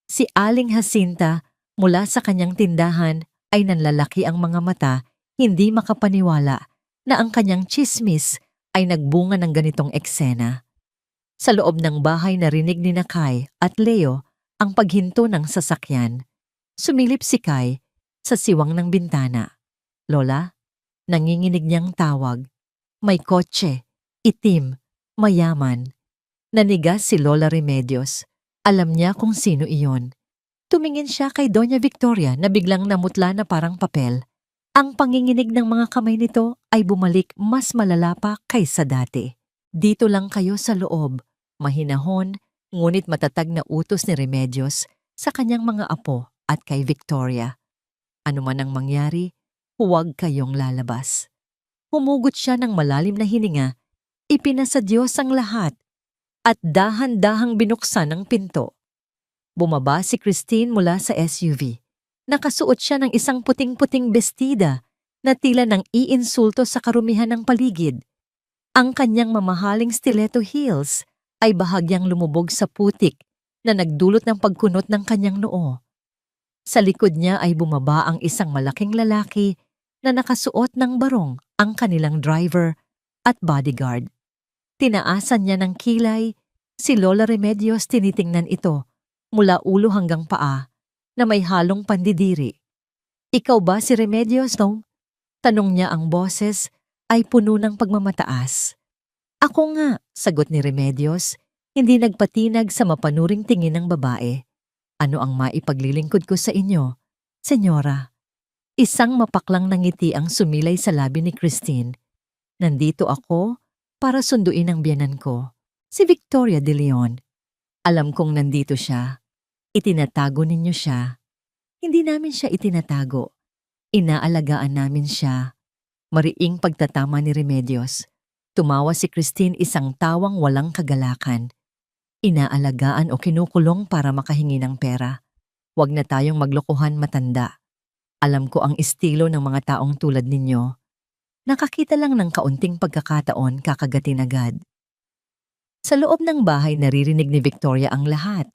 Si Aling Jacinta mula sa kanyang tindahan ay nanlalaki ang mga mata, hindi makapaniwala na ang kanyang tsismis ay nagbunga ng ganitong eksena. Sa loob ng bahay narinig ni Kai at Leo ang paghinto ng sasakyan. Sumilip si Kai sa siwang ng bintana. Lola, nanginginig niyang tawag. May kotse, itim, mayaman. Nanigas si Lola Remedios. Alam niya kung sino iyon. Tumingin siya kay Doña Victoria na biglang namutla na parang papel. Ang panginginig ng mga kamay nito ay bumalik mas malala pa kaysa dati. Dito lang kayo sa loob, mahinahon, ngunit matatag na utos ni Remedios sa kanyang mga apo at kay Victoria. Ano man ang mangyari, huwag kayong lalabas. Humugot siya ng malalim na hininga, ipinasa Diyos ang lahat, at dahan-dahang binuksan ang pinto. Bumaba si Christine mula sa SUV. Nakasuot siya ng isang puting-puting bestida na tila nang iinsulto sa karumihan ng paligid. Ang kanyang mamahaling stiletto heels ay bahagyang lumubog sa putik na nagdulot ng pagkunot ng kanyang noo. Sa likod niya ay bumaba ang isang malaking lalaki na nakasuot ng barong, ang kanilang driver at bodyguard. Tinaasan niya ng kilay, si Lola Remedios tinitingnan ito mula ulo hanggang paa na may halong pandidiri. Ikaw ba si Remedios, no? Tanong niya, ang boses ay puno ng pagmamataas. Ako nga, sagot ni Remedios, hindi nagpatinag sa mapanuring tingin ng babae. Ano ang maipaglilingkod ko sa inyo, Senyora? Isang mapaklang na ngiti ang sumilay sa labi ni Christine. Nandito ako para sunduin ang biyanan ko, si Victoria de Leon. Alam kong nandito siya. Itinatago ninyo siya. Hindi namin siya itinatago. Inaalagaan namin siya. Mariing pagtatama ni Remedios. Tumawa si Christine, isang tawang walang kagalakan. Inaalagaan o kinukulong para makahingi ng pera. Huwag na tayong maglokohan, matanda. Alam ko ang estilo ng mga taong tulad ninyo. Nakakita lang ng kaunting pagkakataon, kakagatin agad. Sa loob ng bahay naririnig ni Victoria ang lahat.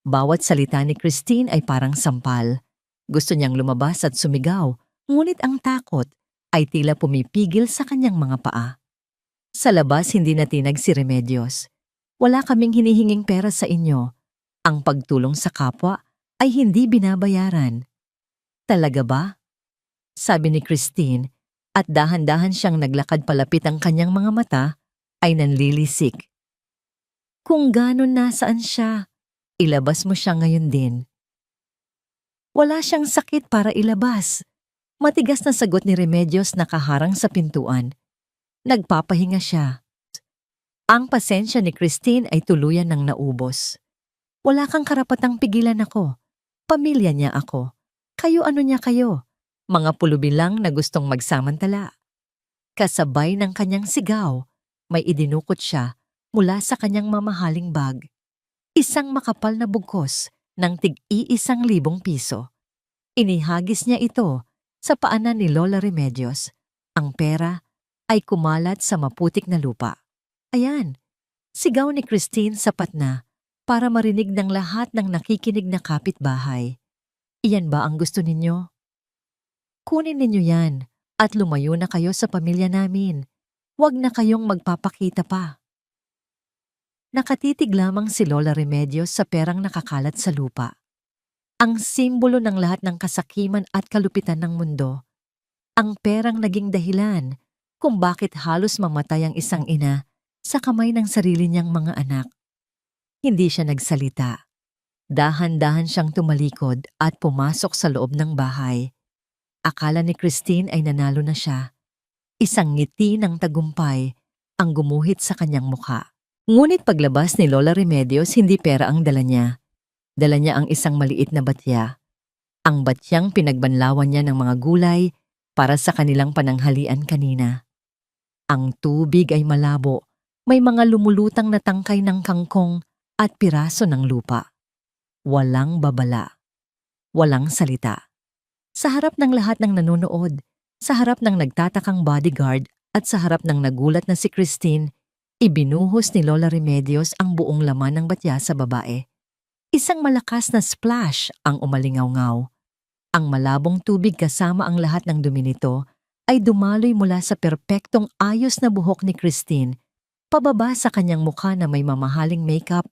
Bawat salita ni Christine ay parang sampal. Gusto niyang lumabas at sumigaw, ngunit ang takot ay tila pumipigil sa kanyang mga paa. Sa labas hindi natinag si Remedios. Wala kaming hinihinging pera sa inyo. Ang pagtulong sa kapwa ay hindi binabayaran. Talaga ba? Sabi ni Christine, at dahan-dahan siyang naglakad palapit, ang kanyang mga mata ay nanlilisik. Kung ganon, nasaan siya? Ilabas mo siya ngayon din. Wala siyang sakit para ilabas. Matigas na sagot ni Remedios, nakaharang sa pintuan. Nagpapahinga siya. Ang pasensya ni Christine ay tuluyan ng naubos. Wala kang karapatang pigilan ako. Pamilya niya ako. Kayo ano niya kayo? Mga pulubi lang na gustong magsamantala. Kasabay ng kanyang sigaw, may idinukot siya mula sa kanyang mamahaling bag. Isang makapal na bugkos ng tig-1,000 piso. Inihagis niya ito sa paanan ni Lola Remedios. Ang pera ay kumalat sa maputik na lupa. Ayan, sigaw ni Christine, sapat na para marinig ng lahat ng nakikinig na kapitbahay. Iyan ba ang gusto ninyo? Kunin ninyo yan at lumayo na kayo sa pamilya namin. Huwag na kayong magpapakita pa. Nakatitig lamang si Lola Remedios sa perang nakakalat sa lupa. Ang simbolo ng lahat ng kasakiman at kalupitan ng mundo. Ang perang naging dahilan kung bakit halos mamatay ang isang ina sa kamay ng sarili niyang mga anak. Hindi siya nagsalita. Dahan-dahan siyang tumalikod at pumasok sa loob ng bahay. Akala ni Christine ay nanalo na siya. Isang ngiti ng tagumpay ang gumuhit sa kanyang mukha. Ngunit paglabas ni Lola Remedios, hindi pera ang dala niya. Dala niya ang isang maliit na batya. Ang batyang pinagbanlawan niya ng mga gulay para sa kanilang pananghalian kanina. Ang tubig ay malabo, may mga lumulutang na tangkay ng kangkong at piraso ng lupa. Walang babala. Walang salita. Sa harap ng lahat ng nanonood, sa harap ng nagtatakang bodyguard at sa harap ng nagulat na si Christine, ibinuhos ni Lola Remedios ang buong laman ng batya sa babae. Isang malakas na splash ang umalingaw-ngaw. Ang malabong tubig kasama ang lahat ng dumi nito ay dumaloy mula sa perpektong ayos na buhok ni Christine, pababa sa kanyang mukha na may mamahaling makeup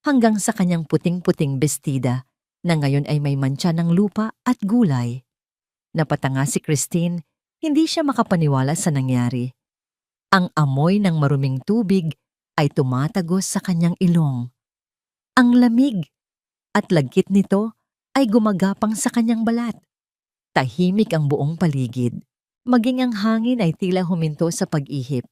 hanggang sa kanyang puting-puting bestida na ngayon ay may mantsa ng lupa at gulay. Napatanga si Christine, hindi siya makapaniwala sa nangyari. Ang amoy ng maruming tubig ay tumatagos sa kanyang ilong. Ang lamig at lagkit nito ay gumagapang sa kanyang balat. Tahimik ang buong paligid. Maging ang hangin ay tila huminto sa pag-ihip.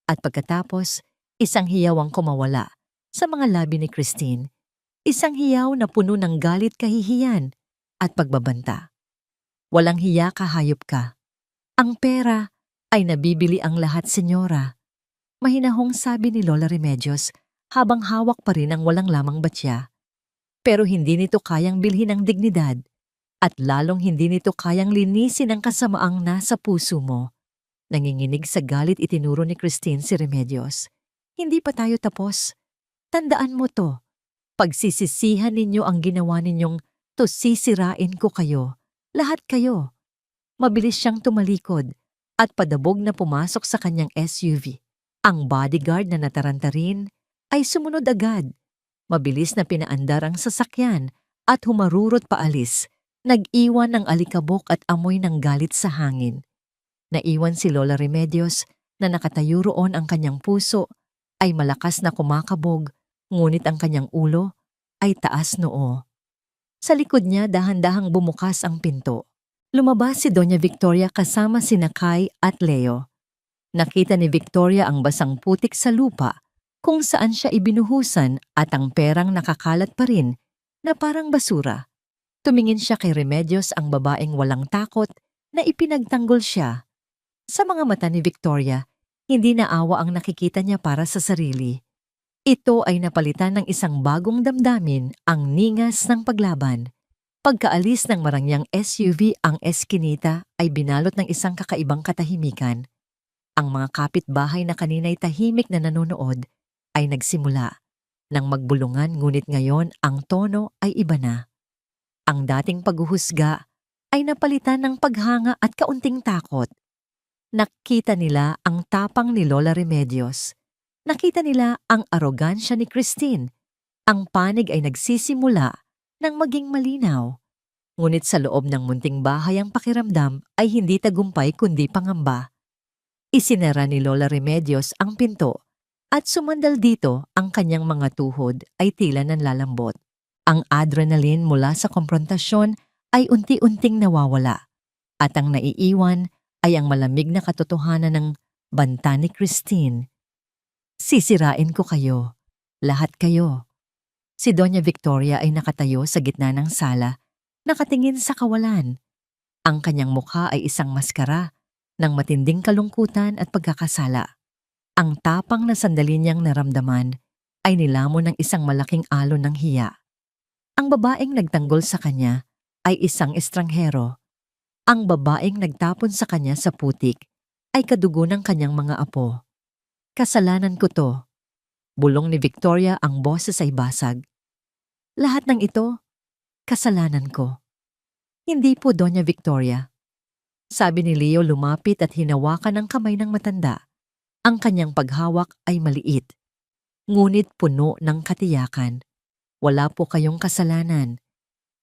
At pagkatapos, isang hiyaw ang kumawala sa mga labi ni Christine. Isang hiyaw na puno ng galit, kahihiyan at pagbabanta. Walang hiya, kahayop ka. Ang pera ay nabibili ang lahat, senyora. Mahinahong sabi ni Lola Remedios habang hawak pa rin ang walang lamang batya. Pero hindi nito kayang bilhin ang dignidad at lalong hindi nito kayang linisin ang kasamaang nasa puso mo. Nanginginig sa galit, itinuro ni Christine si Remedios. Hindi pa tayo tapos. Tandaan mo to. Pagsisisihan ninyo ang ginawa ninyong to, sisirain ko kayo. Lahat kayo. Mabilis siyang tumalikod at padabog na pumasok sa kanyang SUV. Ang bodyguard na nataranta rin ay sumunod agad. Mabilis na pinaandar ang sasakyan at humarurot paalis. Nag-iwan ng alikabok at amoy ng galit sa hangin. Naiwan si Lola Remedios na nakatayo roon, ang kanyang puso ay malakas na kumakabog, ngunit ang kanyang ulo ay taas noo. Sa likod niya dahan-dahang bumukas ang pinto. Lumabas si Doña Victoria kasama sina Kai at Leo. Nakita ni Victoria ang basang putik sa lupa kung saan siya ibinuhusan at ang perang nakakalat pa rin na parang basura. Tumingin siya kay Remedios, ang babaeng walang takot na ipinagtanggol siya. Sa mga mata ni Victoria, hindi na awa ang nakikita niya para sa sarili. Ito ay napalitan ng isang bagong damdamin, ang ningas ng paglaban. Pagkaalis ng marangyang SUV, ang eskinita ay binalot ng isang kakaibang katahimikan. Ang mga kapitbahay na kanina'y tahimik na nanonood ay nagsimula nang magbulungan, ngunit ngayon ang tono ay iba na. Ang dating paghuhusga ay napalitan ng paghanga at kaunting takot. Nakita nila ang tapang ni Lola Remedios. Nakita nila ang arogansya ni Christine. Ang panig ay nagsisimula ng maging malinaw. Ngunit sa loob ng munting bahay ang pakiramdam ay hindi tagumpay kundi pangamba. Isinara ni Lola Remedios ang pinto at sumandal dito, ang kanyang mga tuhod ay tila nanlalambot. Ang adrenaline mula sa komprontasyon ay unti-unting nawawala at ang naiiwan ay ang malamig na katotohanan ng banta ni Christine. Sisirain ko kayo, lahat kayo. Si Doña Victoria ay nakatayo sa gitna ng sala, nakatingin sa kawalan. Ang kanyang mukha ay isang maskara ng matinding kalungkutan at pagkakasala. Ang tapang na sandali niyang naramdaman ay nilamon ng isang malaking alon ng hiya. Ang babaeng nagtanggol sa kanya ay isang estranghero. Ang babaeng nagtapon sa kanya sa putik ay kadugo ng kanyang mga apo. Kasalanan ko to. Bulong ni Victoria, ang boses ay basag. Lahat ng ito, kasalanan ko. Hindi po, Doña Victoria. Sabi ni Leo, lumapit at hinawakan ang kamay ng matanda. Ang kanyang paghawak ay maliit. ngunit puno ng katiyakan. Wala po kayong kasalanan.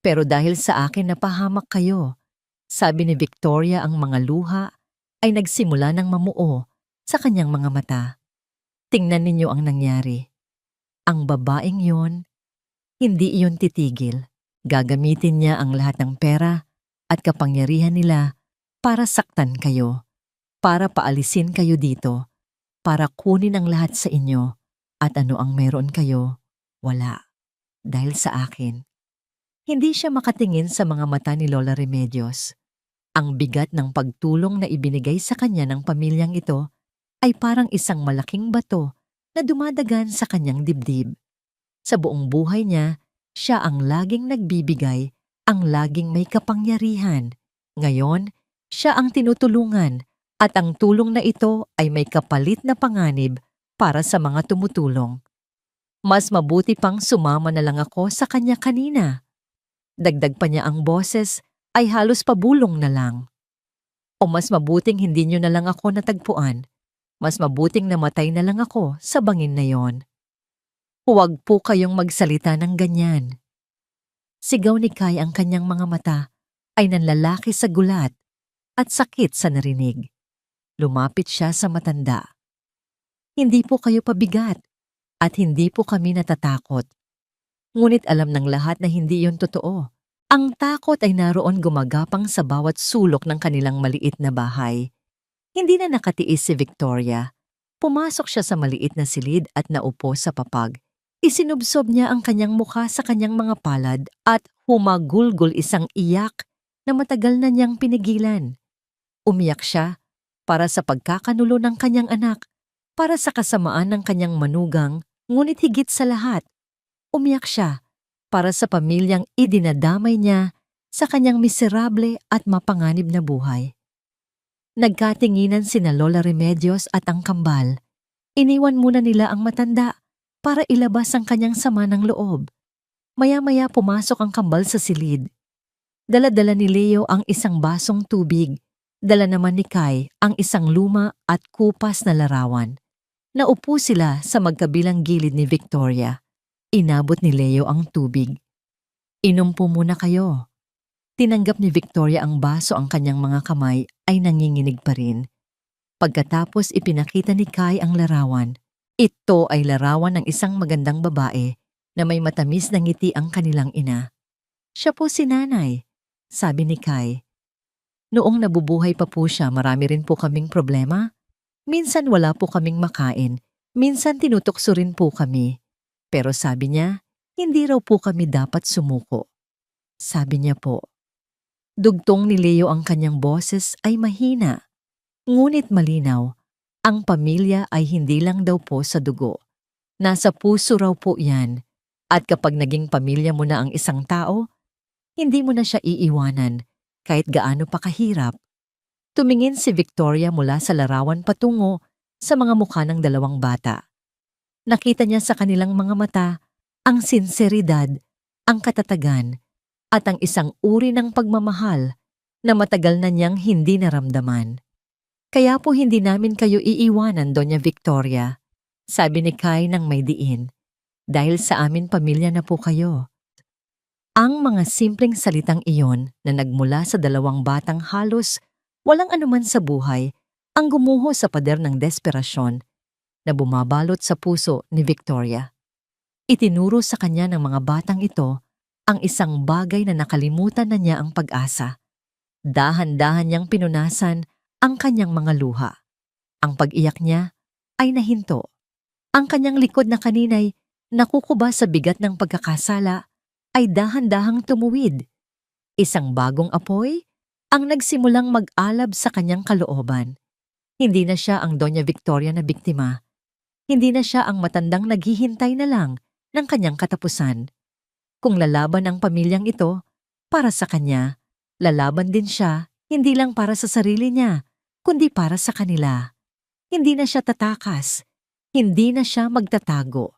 Pero dahil sa akin napahamak kayo, sabi ni Victoria, ang mga luha ay nagsimula ng mamuo sa kanyang mga mata. Tingnan ninyo ang nangyari. Ang babaeng yon, hindi iyon titigil. Gagamitin niya ang lahat ng pera at kapangyarihan nila para saktan kayo, para paalisin kayo dito, para kunin ang lahat sa inyo. At ano ang meron kayo? Wala. Dahil sa akin. Hindi siya makatingin sa mga mata ni Lola Remedios. Ang bigat ng pagtulong na ibinigay sa kanya ng pamilyang ito ay parang isang malaking bato na dumadagan sa kanyang dibdib. Sa buong buhay niya, siya ang laging nagbibigay, ang laging may kapangyarihan. Ngayon, siya ang tinutulungan at ang tulong na ito ay may kapalit na panganib para sa mga tumutulong. Mas mabuti pang sumama na lang ako sa kanya kanina. Dagdag pa niya ang boses ay halos pabulong na lang. O mas mabuting hindi niyo na lang ako natagpuan. Mas mabuting namatay na lang ako sa bangin na yon. Huwag po kayong magsalita ng ganyan. Sigaw ni Kai, ang kanyang mga mata ay nanlalaki sa gulat at sakit sa narinig. Lumapit siya sa matanda. Hindi po kayo pabigat at hindi po kami natatakot. Ngunit alam ng lahat na hindi yon totoo. Ang takot ay naroon gumagapang sa bawat sulok ng kanilang maliit na bahay. Hindi na nakatiis si Victoria. Pumasok siya sa maliit na silid at naupo sa papag. Isinubsob niya ang kanyang mukha sa kanyang mga palad at humagulgol isang iyak na matagal na niyang pinigilan. Umiyak siya para sa pagkakanulo ng kanyang anak, para sa kasamaan ng kanyang manugang, ngunit higit sa lahat, umiyak siya para sa pamilyang idinadamay niya sa kanyang miserable at mapanganib na buhay. Nagkatinginan sina Lola Remedios at ang kambal. Iniwan muna nila ang matanda para ilabas ang kanyang sama ng loob. Maya-maya pumasok ang kambal sa silid. Dala-dala ni Leo ang isang basong tubig. Dala naman ni Kai ang isang luma at kupas na larawan. Naupo sila sa magkabilang gilid ni Victoria. Inabot ni Leo ang tubig. Inom po muna kayo. Tinanggap ni Victoria ang baso, ang kanyang mga kamay ay nanginginig pa rin. Pagkatapos ipinakita ni Kai ang larawan. Ito ay larawan ng isang magandang babae na may matamis na ngiti ang kanilang ina. Siya po si nanay, sabi ni Kai. Noong nabubuhay pa po siya, marami rin po kaming problema. Minsan wala po kaming makain, minsan tinutukso rin po kami. Pero sabi niya, hindi raw po kami dapat sumuko. Sabi niya po. Dugtong ni Leo ang kanyang boses ay mahina, ngunit malinaw. Ang pamilya ay hindi lang daw po sa dugo. Nasa puso raw po yan. At kapag naging pamilya mo na ang isang tao, hindi mo na siya iiwanan kahit gaano pa kahirap. Tumingin si Victoria mula sa larawan patungo sa mga mukha ng dalawang bata. Nakita niya sa kanilang mga mata ang sinseridad, ang katatagan, at ang isang uri ng pagmamahal na matagal na niyang hindi naramdaman. Kaya po hindi namin kayo iiwanan, Doña Victoria, sabi ni Kai nang may diin, dahil sa amin pamilya na po kayo. Ang mga simpleng salitang iyon na nagmula sa dalawang batang halos walang anuman sa buhay ang gumuho sa pader ng desperasyon na bumabalot sa puso ni Victoria. Itinuro sa kanya ng mga batang ito ang isang bagay na nakalimutan na niya ang pag-asa. Dahan-dahan niyang pinunasan ang kanyang mga luha. Ang pag-iyak niya ay nahinto. Ang kanyang likod na kanina'y nakukuba sa bigat ng pagkakasala ay dahan-dahang tumuwid. Isang bagong apoy ang nagsimulang mag-alab sa kanyang kalooban. Hindi na siya ang Doña Victoria na biktima. Hindi na siya ang matandang naghihintay na lang ng kanyang katapusan. Kung lalaban ang pamilyang ito, para sa kanya, lalaban din siya hindi lang para sa sarili niya, kundi para sa kanila. Hindi na siya tatakas. Hindi na siya magtatago.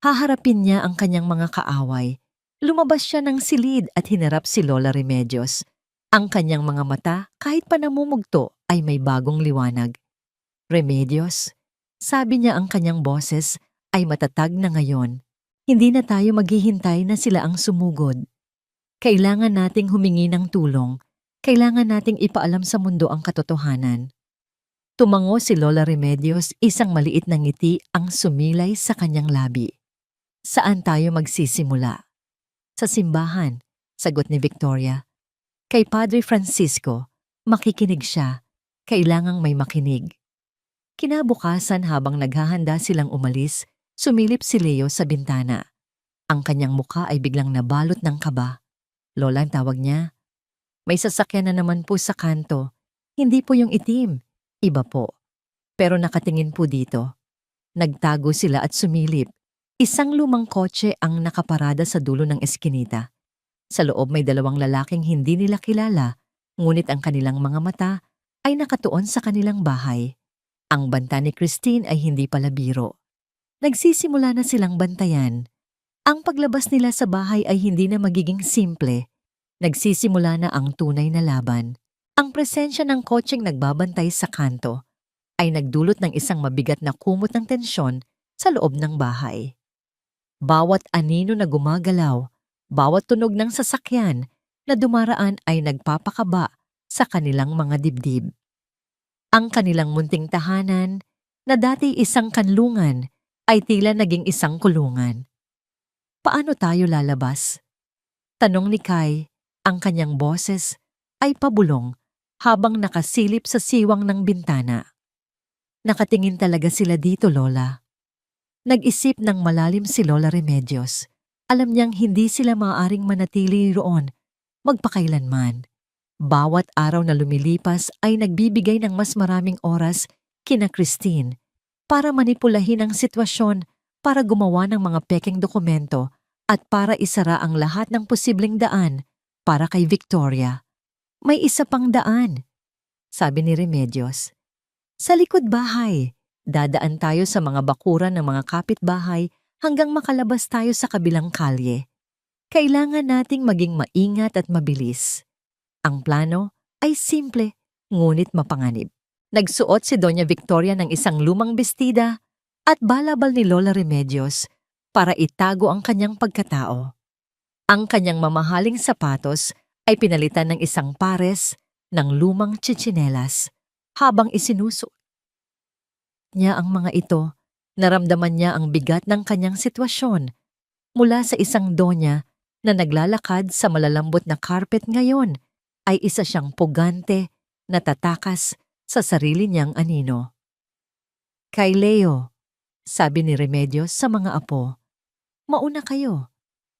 Haharapin niya ang kanyang mga kaaway. Lumabas siya ng silid at hinarap si Lola Remedios. Ang kanyang mga mata, kahit pa namumugto, ay may bagong liwanag. Remedios, sabi niya, ang kanyang boses ay matatag na ngayon. Hindi na tayo maghihintay na sila ang sumugod. Kailangan nating humingi ng tulong. Kailangan nating ipaalam sa mundo ang katotohanan. Tumango si Lola Remedios, isang maliit na ngiti ang sumilay sa kanyang labi. Saan tayo magsisimula? Sa simbahan, sagot ni Victoria. Kay Padre Francisco, makikinig siya. Kailangang may makinig. Kinabukasan habang naghahanda silang umalis, sumilip si Leo sa bintana. Ang kanyang muka ay biglang nabalot ng kaba. Lola ang tawag niya. May sasakyan na naman po sa kanto. Hindi po yung itim. Iba po. Pero nakatingin po dito. Nagtago sila at sumilip. Isang lumang kotse ang nakaparada sa dulo ng eskinita. Sa loob may dalawang lalaking hindi nila kilala, ngunit ang kanilang mga mata ay nakatuon sa kanilang bahay. Ang banta ni Christine ay hindi pala biro. Nagsisimula na silang bantayan. Ang paglabas nila sa bahay ay hindi na magiging simple. Nagsisimula na ang tunay na laban. Ang presensya ng kotseng nagbabantay sa kanto ay nagdulot ng isang mabigat na kumot ng tensyon sa loob ng bahay. Bawat anino na gumagalaw, bawat tunog ng sasakyan na dumaraan ay nagpapakaba sa kanilang mga dibdib. Ang kanilang munting tahanan, na dati isang kanlungan, ay tila naging isang kulungan. Paano tayo lalabas? Tanong ni Kai, ang kanyang boses ay pabulong habang nakasilip sa siwang ng bintana. Nakatingin talaga sila dito, Lola. Nag-isip ng malalim si Lola Remedios. Alam niyang hindi sila maaaring manatili roon magpakailanman. Bawat araw na lumilipas ay nagbibigay ng mas maraming oras kina Christine para manipulahin ang sitwasyon, para gumawa ng mga pekeng dokumento at para isara ang lahat ng posibleng daan para kay Victoria. May isa pang daan, sabi ni Remedios. Sa likod bahay, dadaan tayo sa mga bakuran ng mga kapitbahay hanggang makalabas tayo sa kabilang kalye. Kailangan nating maging maingat at mabilis. Ang plano ay simple, ngunit mapanganib. Nagsuot si Doña Victoria ng isang lumang bestida at balabal ni Lola Remedios para itago ang kanyang pagkatao. Ang kanyang mamahaling sapatos ay pinalitan ng isang pares ng lumang tsitsinelas. Habang isinusuot niya ang mga ito, naramdaman niya ang bigat ng kanyang sitwasyon mula sa isang donya na naglalakad sa malalambot na carpet ngayon ay isa siyang pugante na tatakas sa sarili niyang anino. Kay Leo, sabi ni Remedios sa mga apo, mauna kayo.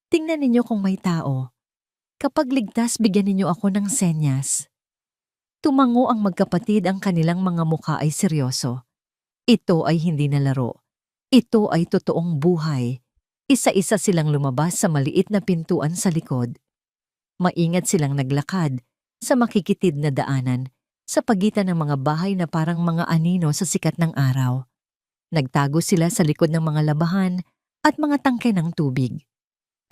Tingnan ninyo kung may tao. Kapag ligtas, bigyan ninyo ako ng senyas. Tumango ang magkapatid, ang kanilang mga mukha ay seryoso. Ito ay hindi na laro. Ito ay totoong buhay. Isa-isa silang lumabas sa maliit na pintuan sa likod. Maingat silang naglakad sa makikitid na daanan sa pagitan ng mga bahay na parang mga anino sa sikat ng araw. Nagtago sila sa likod ng mga labahan at mga tangke ng tubig.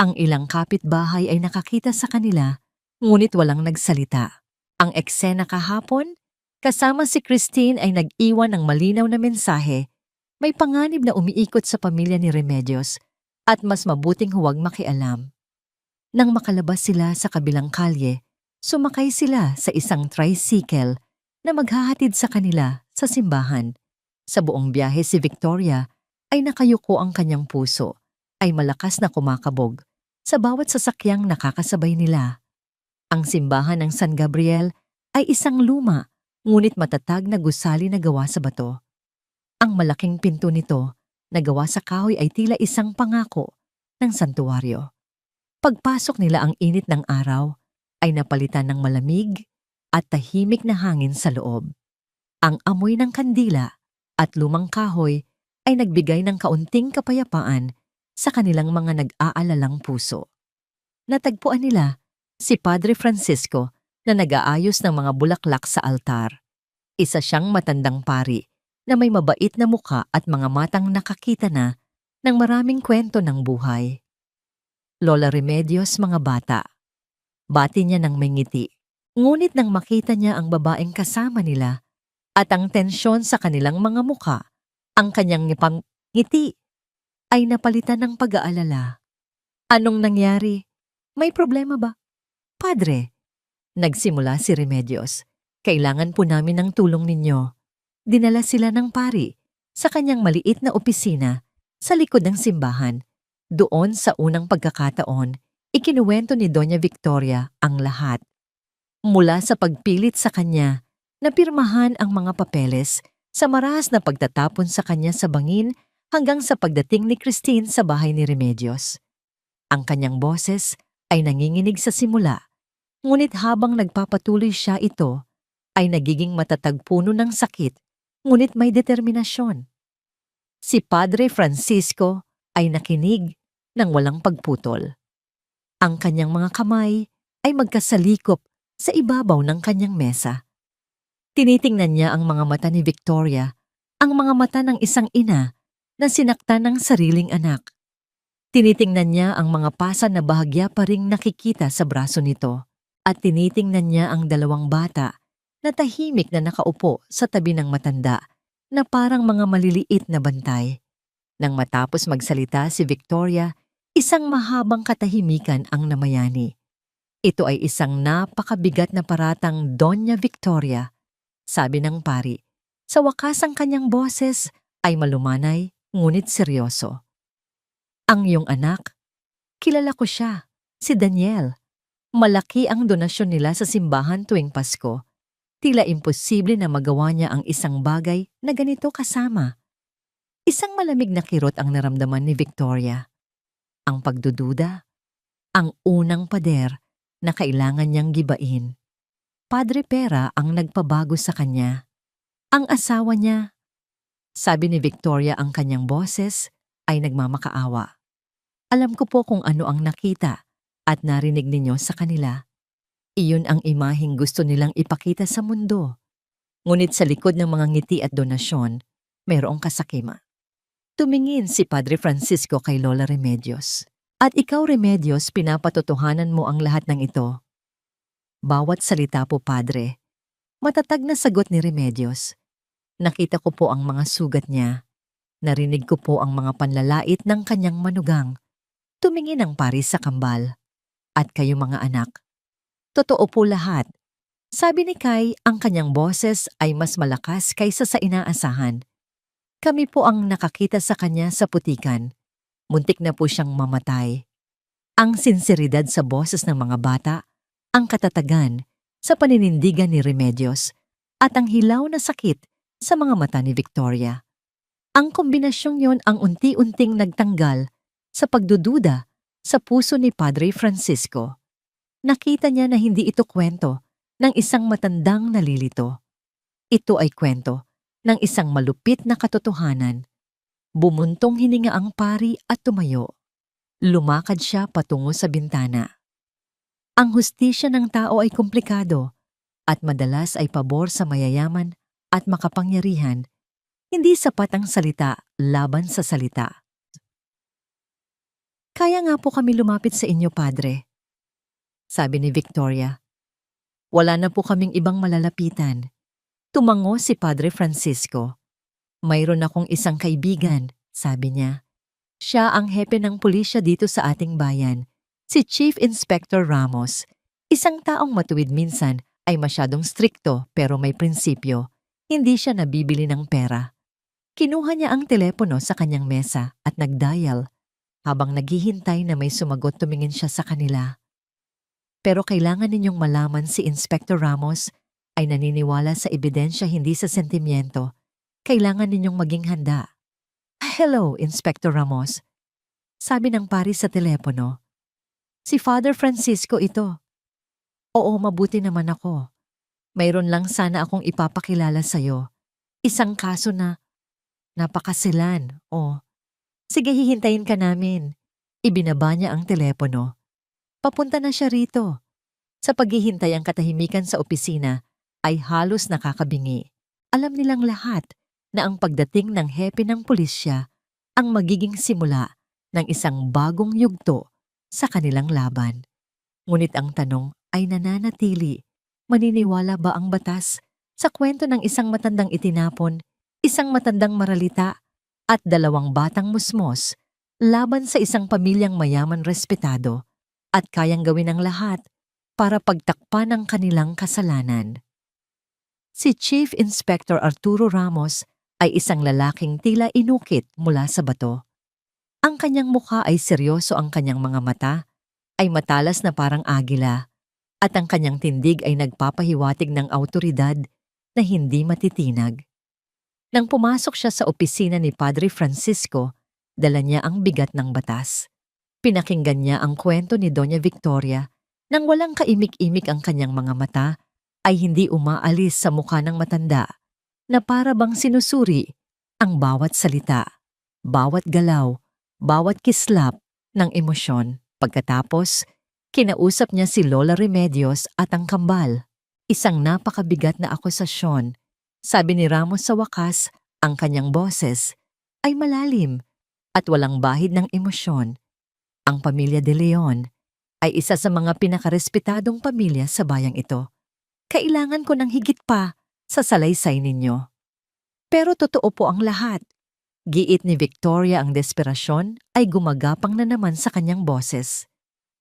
Ang ilang kapitbahay ay nakakita sa kanila, ngunit walang nagsalita. Ang eksena kahapon, kasama si Christine ay nag-iwan ng malinaw na mensahe. May panganib na umiikot sa pamilya ni Remedios at mas mabuting huwag makialam. Nang makalabas sila sa kabilang kalye, sumakay sila sa isang tricycle na maghahatid sa kanila sa simbahan. Sa buong biyahe si Victoria ay nakayuko, ang kanyang puso ay malakas na kumakabog sa bawat sasakyang nakakasabay nila. Ang simbahan ng San Gabriel ay isang luma, ngunit matatag na gusali na gawa sa bato. Ang malaking pinto nito na gawa sa kahoy ay tila isang pangako ng santuwaryo. Pagpasok nila, ang init ng araw ay napalitan ng malamig at tahimik na hangin sa loob. Ang amoy ng kandila at lumang kahoy ay nagbigay ng kaunting kapayapaan sa kanilang mga nag-aalalang puso. Natagpuan nila si Padre Francisco na nag-aayos ng mga bulaklak sa altar. Isa siyang matandang pari na may mabait na muka at mga matang nakakita na ng maraming kwento ng buhay. Lola Remedios, mga bata. Bati niya ng may ngiti. Ngunit nang makita niya ang babaeng kasama nila at ang tensyon sa kanilang mga muka, ang kanyang ngiti ay napalitan ng pag-aalala. Anong nangyari? May problema ba? Padre, nagsimula si Remedios. Kailangan po namin ng tulong ninyo. Dinala sila ng pari sa kanyang maliit na opisina sa likod ng simbahan. Doon sa unang pagkakataon, ikinuwento ni Doña Victoria ang lahat. Mula sa pagpilit sa kanya na pirmahan ang mga papeles sa marahas na pagtatapon sa kanya sa bangin hanggang sa pagdating ni Christine sa bahay ni Remedios. Ang kanyang boses ay nanginginig sa simula, ngunit habang nagpapatuloy siya ito, ay nagiging matatag puno ng sakit, ngunit may determinasyon. Si Padre Francisco ay nakinig ng walang pagputol. Ang kanyang mga kamay ay magkasalikop sa ibabaw ng kanyang mesa. Tinitingnan niya ang mga mata ni Victoria, ang mga mata ng isang ina na sinaktan ng sariling anak. Tinitingnan niya ang mga pasa na bahagya pa ring nakikita sa braso nito at tinitingnan niya ang dalawang bata na tahimik na nakaupo sa tabi ng matanda na parang mga maliliit na bantay. Nang matapos magsalita si Victoria, isang mahabang katahimikan ang namayani. Ito ay isang napakabigat na paratang Doña Victoria, sabi ng pari. Sa wakas ang kanyang boses ay malumanay ngunit seryoso. Ang iyong anak, kilala ko siya, si Daniel. Malaki ang donasyon nila sa simbahan tuwing Pasko. Tila imposible na magawa niya ang isang bagay na ganito kasama. Isang malamig na kirot ang naramdaman ni Victoria. Ang pagdududa, ang unang pader na kailangan niyang gibain. Padre Pera ang nagpabago sa kanya. Ang asawa niya. Sabi ni Victoria, ang kanyang boses ay nagmamakaawa. Alam ko po kung ano ang nakita at narinig ninyo sa kanila. Iyon ang imaheng gusto nilang ipakita sa mundo. Ngunit sa likod ng mga ngiti at donasyon, mayroong kasakima. Tumingin si Padre Francisco kay Lola Remedios. At ikaw, Remedios, pinapatotohanan mo ang lahat ng ito. Bawat salita po, Padre. Matatag na sagot ni Remedios. Nakita ko po ang mga sugat niya. Narinig ko po ang mga panlalait ng kanyang manugang. Tumingin ang pari sa kambal. At kayo mga anak. Totoo po lahat. Sabi ni Kai, ang kanyang boses ay mas malakas kaysa sa inaasahan. Kami po ang nakakita sa kanya sa putikan. Muntik na po siyang mamatay. Ang sinseridad sa boses ng mga bata, ang katatagan sa paninindigan ni Remedios, at ang hilaw na sakit sa mga mata ni Victoria. Ang kombinasyong yon ang unti-unting nagtanggal sa pagdududa sa puso ni Padre Francisco. Nakita niya na hindi ito kwento ng isang matandang nalilito. Ito ay kwento ng isang malupit na katotohanan. Bumuntong hininga ang pari at tumayo. Lumakad siya patungo sa bintana. Ang hustisya ng tao ay komplikado at madalas ay pabor sa mayayaman at makapangyarihan. Hindi sapat ang salita laban sa salita. Kaya nga po kami lumapit sa inyo, Padre. Sabi ni Victoria. Wala na po kaming ibang malalapitan. Tumango si Padre Francisco. Mayroon akong isang kaibigan, sabi niya. Siya ang hepe ng pulisya dito sa ating bayan, si Chief Inspector Ramos. Isang taong matuwid minsan ay masyadong strikto pero may prinsipyo. Hindi siya nabibili ng pera. Kinuha niya ang telepono sa kanyang mesa at nagdial. Habang naghihintay na may sumagot, tumingin siya sa kanila. Pero kailangan ninyong malaman si Inspector Ramos ay naniniwala sa ebidensya, hindi sa sentimiento. Kailangan ninyong maging handa. Hello, Inspector Ramos. Sabi ng pari sa telepono. Si Father Francisco ito. Oo, mabuti naman ako. Mayroon lang sana akong ipapakilala sa'yo. Isang kaso na napakasilan. Sige, hihintayin ka namin. Ibinaba niya ang telepono. Papunta na siya rito. Sa paghihintay, ang katahimikan sa opisina ay halos nakakabingi. Alam nilang lahat na ang pagdating ng hepe ng pulisya ang magiging simula ng isang bagong yugto sa kanilang laban. Ngunit ang tanong ay nananatili. Maniniwala ba ang batas sa kwento ng isang matandang itinapon, isang matandang maralita, at dalawang batang musmos laban sa isang pamilyang mayaman respetado at kayang gawin ang lahat para pagtakpan ang kanilang kasalanan. Si Chief Inspector Arturo Ramos ay isang lalaking tila inukit mula sa bato. Ang kanyang mukha ay seryoso, ang kanyang mga mata ay matalas na parang agila, at ang kanyang tindig ay nagpapahiwatig ng awtoridad na hindi matitinag. Nang pumasok siya sa opisina ni Padre Francisco, dala niya ang bigat ng batas. Pinakinggan niya ang kwento ni Doña Victoria nang walang kaimik-imik. Ang kanyang mga mata ay hindi umaalis sa mukha ng matanda na para bang sinusuri ang bawat salita, bawat galaw, bawat kislap ng emosyon. Pagkatapos, kinausap niya si Lola Remedios at ang kambal. Isang napakabigat na akusasyon. Sabi ni Ramos sa wakas, ang kanyang boses ay malalim at walang bahid ng emosyon. Ang pamilya de Leon ay isa sa mga pinakarespetadong pamilya sa bayang ito. Kailangan ko ng higit pa sa salaysay ninyo. Pero totoo po ang lahat. Giit ni Victoria. Ang desperasyon ay gumagapang na naman sa kanyang boses.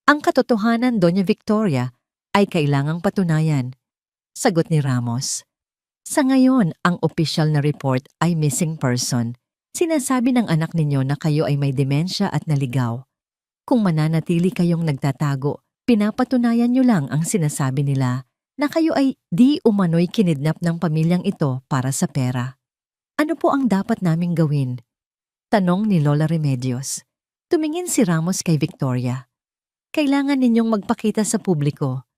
Ang katotohanan, Doña Victoria, ay kailangang patunayan. Sagot ni Ramos. Sa ngayon, ang opisyal na report ay missing person. Sinasabi ng anak ninyo na kayo ay may demensya at naligaw. Kung mananatili kayong nagtatago, pinapatunayan nyo lang ang sinasabi nila na kayo ay di umano'y kinidnap ng pamilyang ito para sa pera. Ano po ang dapat naming gawin? Tanong ni Lola Remedios. Tumingin si Ramos kay Victoria. Kailangan ninyong magpakita sa publiko.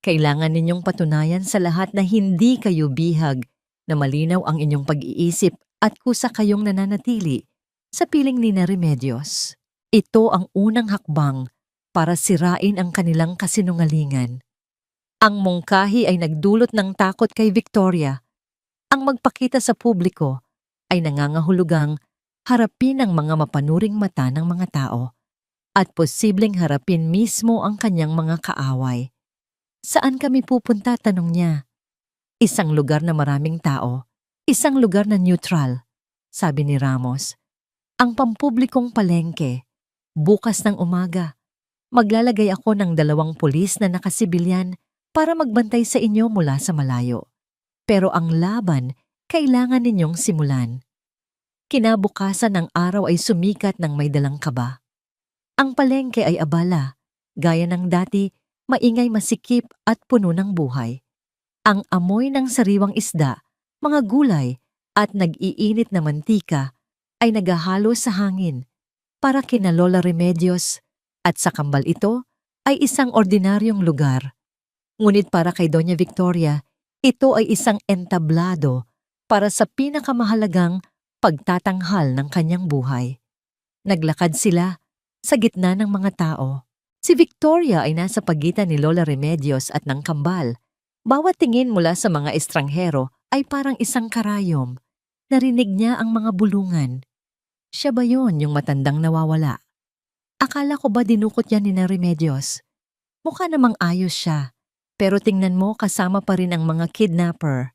Kailangan ninyong patunayan sa lahat na hindi kayo bihag, na malinaw ang inyong pag-iisip at kusa kayong nananatili sa piling ni Remedios. Ito ang unang hakbang para sirain ang kanilang kasinungalingan. Ang mungkahi ay nagdulot ng takot kay Victoria. Ang magpakita sa publiko ay nangangahulugang harapin ang mga mapanuring mata ng mga tao at posibleng harapin mismo ang kanyang mga kaaway. Saan kami pupunta? Tanong niya. Isang lugar na maraming tao, isang lugar na neutral, sabi ni Ramos. Ang pampublikong palengke. Bukas ng umaga, maglalagay ako ng 2 pulis na nakasibilyan para magbantay sa inyo mula sa malayo. Pero ang laban, kailangan ninyong simulan. Kinabukasan ng araw ay sumikat ng may dalang kaba. Ang palengke ay abala, gaya ng dati, maingay, masikip at puno ng buhay. Ang amoy ng sariwang isda, mga gulay at nag-iinit na mantika ay naghahalo sa hangin para kina Lola Remedios, at sa kambal ito ay isang ordinaryong lugar. Ngunit para kay Doña Victoria, ito ay isang entablado para sa pinakamahalagang pagtatanghal ng kanyang buhay. Naglakad sila sa gitna ng mga tao. Si Victoria ay nasa pagitan ni Lola Remedios at ng kambal. Bawat tingin mula sa mga estranghero ay parang isang karayom. Narinig niya ang mga bulungan. Siya ba yon, yung matandang nawawala? Akala ko ba dinukot yan ni Remedios? Mukha namang ayos siya. Pero tingnan mo, kasama pa rin ang mga kidnapper.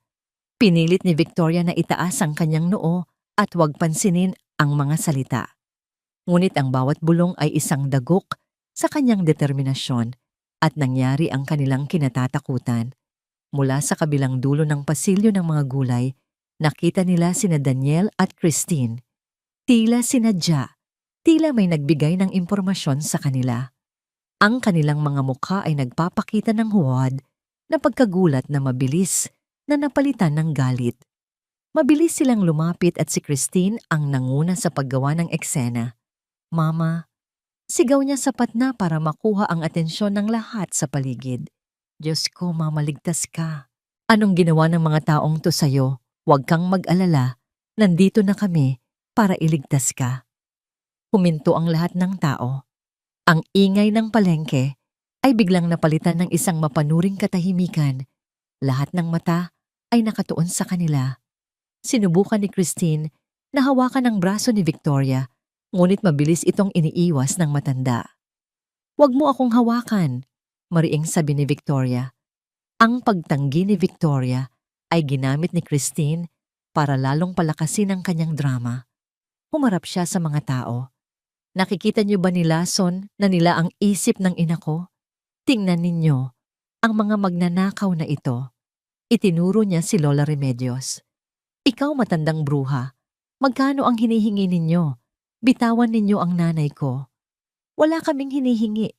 Pinilit ni Victoria na itaas ang kanyang noo at huwag pansinin ang mga salita. Ngunit ang bawat bulong ay isang dagok sa kanyang determinasyon at nangyari ang kanilang kinatatakutan. Mula sa kabilang dulo ng pasilyo ng mga gulay, nakita nila sina Daniel at Christine. Tila sinadya, tila may nagbigay ng impormasyon sa kanila. Ang kanilang mga mukha ay nagpapakita ng huwad na pagkagulat na mabilis na napalitan ng galit. Mabilis silang lumapit at si Christine ang nanguna sa paggawa ng eksena. Mama, sigaw niya sapat na para makuha ang atensyon ng lahat sa paligid. Diyos ko, Mama, ligtas ka. Anong ginawa ng mga taong to sa'yo? Huwag kang mag-alala, nandito na kami para iligtas ka. Huminto ang lahat ng tao. Ang ingay ng palengke ay biglang napalitan ng isang mapanuring katahimikan. Lahat ng mata ay nakatuon sa kanila. Sinubukan ni Christine na hawakan ang braso ni Victoria, ngunit mabilis itong iniiwas ng matanda. Huwag mo akong hawakan, mariing sabi ni Victoria. Ang pagtanggi ni Victoria ay ginamit ni Christine para lalong palakasin ang kanyang drama. Humarap siya sa mga tao. Nakikita niyo ba ni Lason na nila ang isip ng ina ko? Tingnan ninyo, ang mga magnanakaw na ito. Itinuro niya si Lola Remedios. Ikaw matandang bruha, magkano ang hinihingi ninyo? Bitawan ninyo ang nanay ko. Wala kaming hinihingi.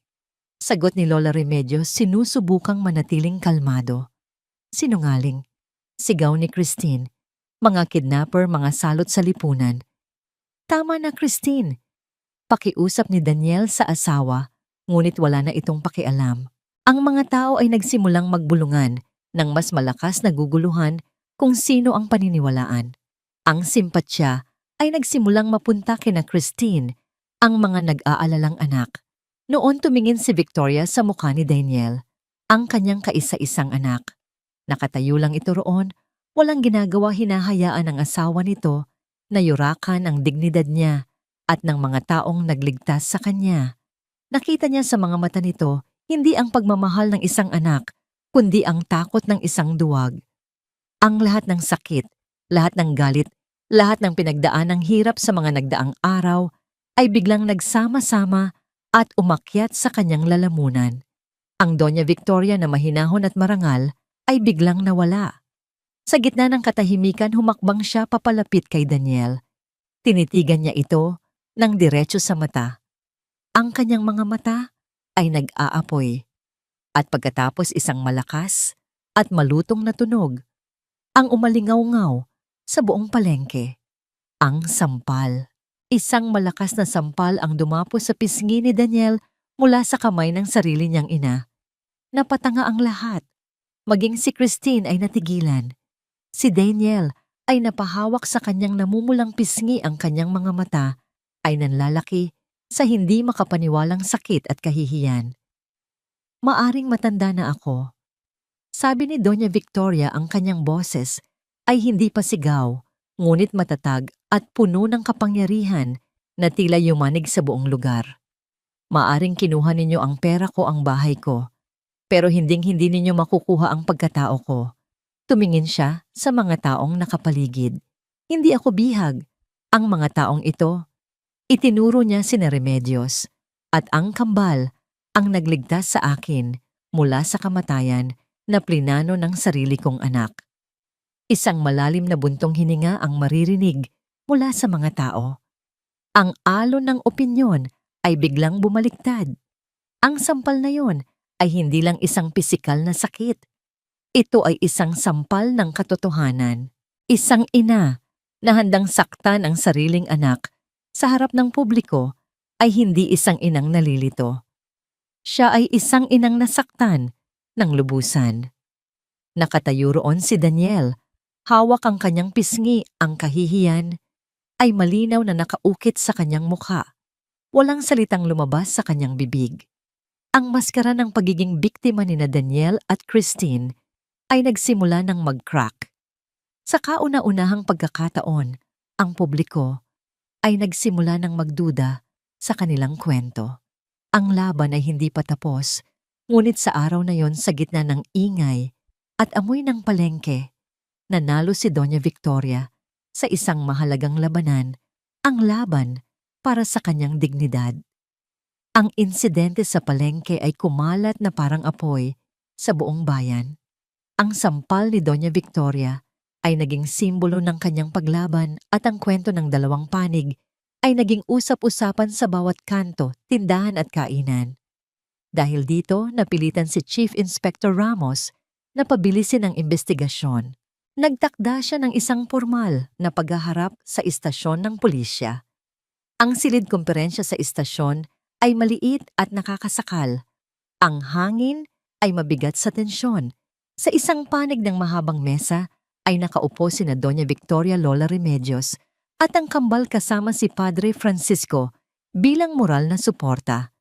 Sagot ni Lola Remedios, sinusubukang manatiling kalmado. Sinungaling. Sigaw ni Christine. Mga kidnapper, mga salot sa lipunan. Tama na, Christine. Pakiusap ni Daniel sa asawa, ngunit wala na itong pakialam. Ang mga tao ay nagsimulang magbulungan ng mas malakas na guguluhan kung sino ang paniniwalaan. Ang simpatsya ay nagsimulang mapunta kina Christine, ang mga nag-aalalang anak. Noon tumingin si Victoria sa mukha ni Daniel, ang kanyang kaisa-isang anak. Nakatayo lang ito roon, walang ginagawa, hinahayaan ng asawa nito na yurakan ang dignidad niya at ng mga taong nagligtas sa kanya. Nakita niya sa mga mata nito hindi ang pagmamahal ng isang anak, kundi ang takot ng isang duwag. Ang lahat ng sakit, lahat ng galit, lahat ng pinagdaan ng hirap sa mga nagdaang araw ay biglang nagsama-sama at umakyat sa kanyang lalamunan. Ang Doña Victoria na mahinahon at marangal ay biglang nawala. Sa gitna ng katahimikan, humakbang siya papalapit kay Daniel. Tinitigan niya ito ng diretso sa mata. Ang kanyang mga mata ay nag-aapoy. At pagkatapos isang malakas at malutong na tunog ang umalingaw-ngaw sa buong palengke. Ang sampal. Isang malakas na sampal ang dumapo sa pisngi ni Daniel mula sa kamay ng sarili niyang ina. Napatanga ang lahat. Maging si Christine ay natigilan. Si Daniel ay napahawak sa kanyang namumulang pisngi, ang kanyang mga mata ay nanlalaki sa hindi makapaniwalang sakit at kahihiyan. Maaring matanda na ako. Sabi ni Doña Victoria, ang kanyang boses ay hindi pa sigaw, ngunit matatag at puno ng kapangyarihan na tila yumanig sa buong lugar. Maaring kinuha ninyo ang pera ko, ang bahay ko, pero hinding-hindi ninyo makukuha ang pagkatao ko. Tumingin siya sa mga taong nakapaligid. Hindi ako bihag. Ang mga taong ito, itinuro niya sina Remedios, at ang kambal ang nagligtas sa akin mula sa kamatayan na plinano ng sarili kong anak. Isang malalim na buntong hininga ang maririnig mula sa mga tao. Ang alon ng opinyon ay biglang bumaliktad. Ang sampal na yon ay hindi lang isang pisikal na sakit. Ito ay isang sampal ng katotohanan. Isang ina na handang saktan ang sariling anak sa harap ng publiko ay hindi isang inang nalilito. Siya ay isang inang nasaktan ng lubusan. Nakatayo roon si Daniel, hawak ang kanyang pisngi, ang kahihiyan ay malinaw na nakaukit sa kanyang mukha. Walang salitang lumabas sa kanyang bibig. Ang maskara ng pagiging biktima ni na Daniel at Christine ay nagsimula ng mag-crack. Sa kauna-unahang pagkakataon, ang publiko ay nagsimula ng magduda sa kanilang kwento. Ang laban ay hindi pa tapos, ngunit sa araw na yon, sa gitna ng ingay at amoy ng palengke, nanalo si Doña Victoria sa isang mahalagang labanan, ang laban para sa kanyang dignidad. Ang insidente sa palengke ay kumalat na parang apoy sa buong bayan. Ang sampal ni Doña Victoria ay naging simbolo ng kanyang paglaban, at ang kwento ng dalawang panig ay naging usap-usapan sa bawat kanto, tindahan at kainan. Dahil dito, napilitan si Chief Inspector Ramos na pabilisin ang investigasyon. Nagtakda siya ng isang formal na paghaharap sa istasyon ng pulisya. Ang silid komperensya sa istasyon ay maliit at nakakasakal. Ang hangin ay mabigat sa tensyon. Sa isang panig ng mahabang mesa ay nakaupo sina Doña Victoria, Lola Remedios at ang kambal kasama si Padre Francisco bilang moral na suporta.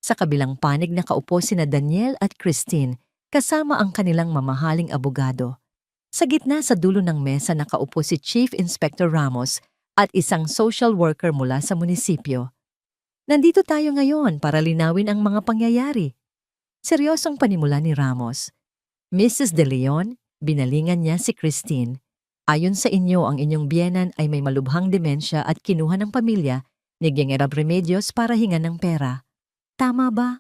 Sa kabilang panig nakaupo sina Daniel at Christine kasama ang kanilang mamahaling abogado. Sa gitna sa dulo ng mesa nakaupo si Chief Inspector Ramos at isang social worker mula sa munisipyo. Nandito tayo ngayon para linawin ang mga pangyayari. Seryosong panimula ni Ramos. Mrs. De Leon, binalingan niya si Christine. Ayon sa inyo, ang inyong biyenan ay may malubhang demensya at kinuha ng pamilya Naging Remedios para hingan ng pera. Tama ba?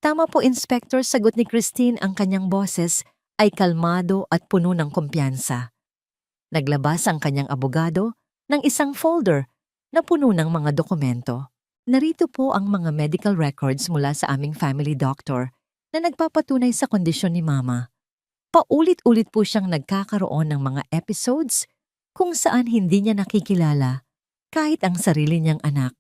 Tama po, Inspector, sagot ni Christine. Ang kanyang boses ay kalmado at puno ng kumpiyansa. Naglabas ang kanyang abogado ng isang folder na puno ng mga dokumento. Narito po ang mga medical records mula sa aming family doctor na nagpapatunay sa kondisyon ni Mama. Paulit-ulit po siyang nagkakaroon ng mga episodes kung saan hindi niya nakikilala kahit ang sarili niyang anak.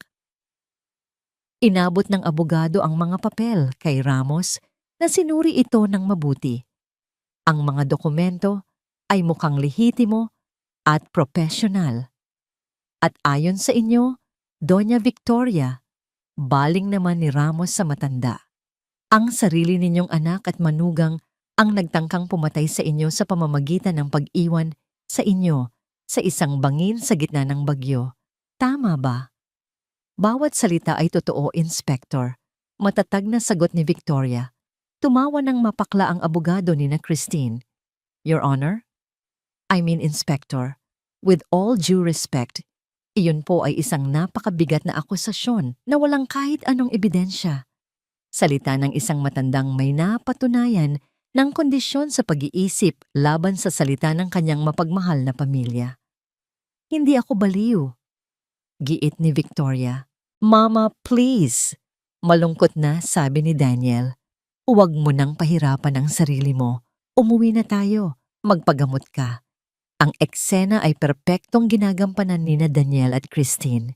Inabot ng abogado ang mga papel kay Ramos na sinuri ito ng mabuti. Ang mga dokumento ay mukhang lehitimo at profesional. At ayon sa inyo, Doña Victoria, baling naman ni Ramos sa matanda. Ang sarili ninyong anak at manugang ang nagtangkang pumatay sa inyo sa pamamagitan ng pag-iwan sa inyo sa isang bangin sa gitna ng bagyo. Tama ba? Bawat salita ay totoo, Inspector. Matatag na sagot ni Victoria. Tumawa ng mapakla ang abogado ni na Christine. Your Honor? I mean, Inspector, with all due respect, iyon po ay isang napakabigat na akusasyon na walang kahit anong ebidensya. Salita ng isang matandang may napatunayan ng kondisyon sa pag-iisip laban sa salita ng kanyang mapagmahal na pamilya. Hindi ako baliw. Giit ni Victoria. Mama, please. Malungkot na sabi ni Daniel. Huwag mo nang pahirapan ang sarili mo. Umuwi na tayo. Magpagamot ka. Ang eksena ay perpektong ginagampanan ni na Daniel at Christine.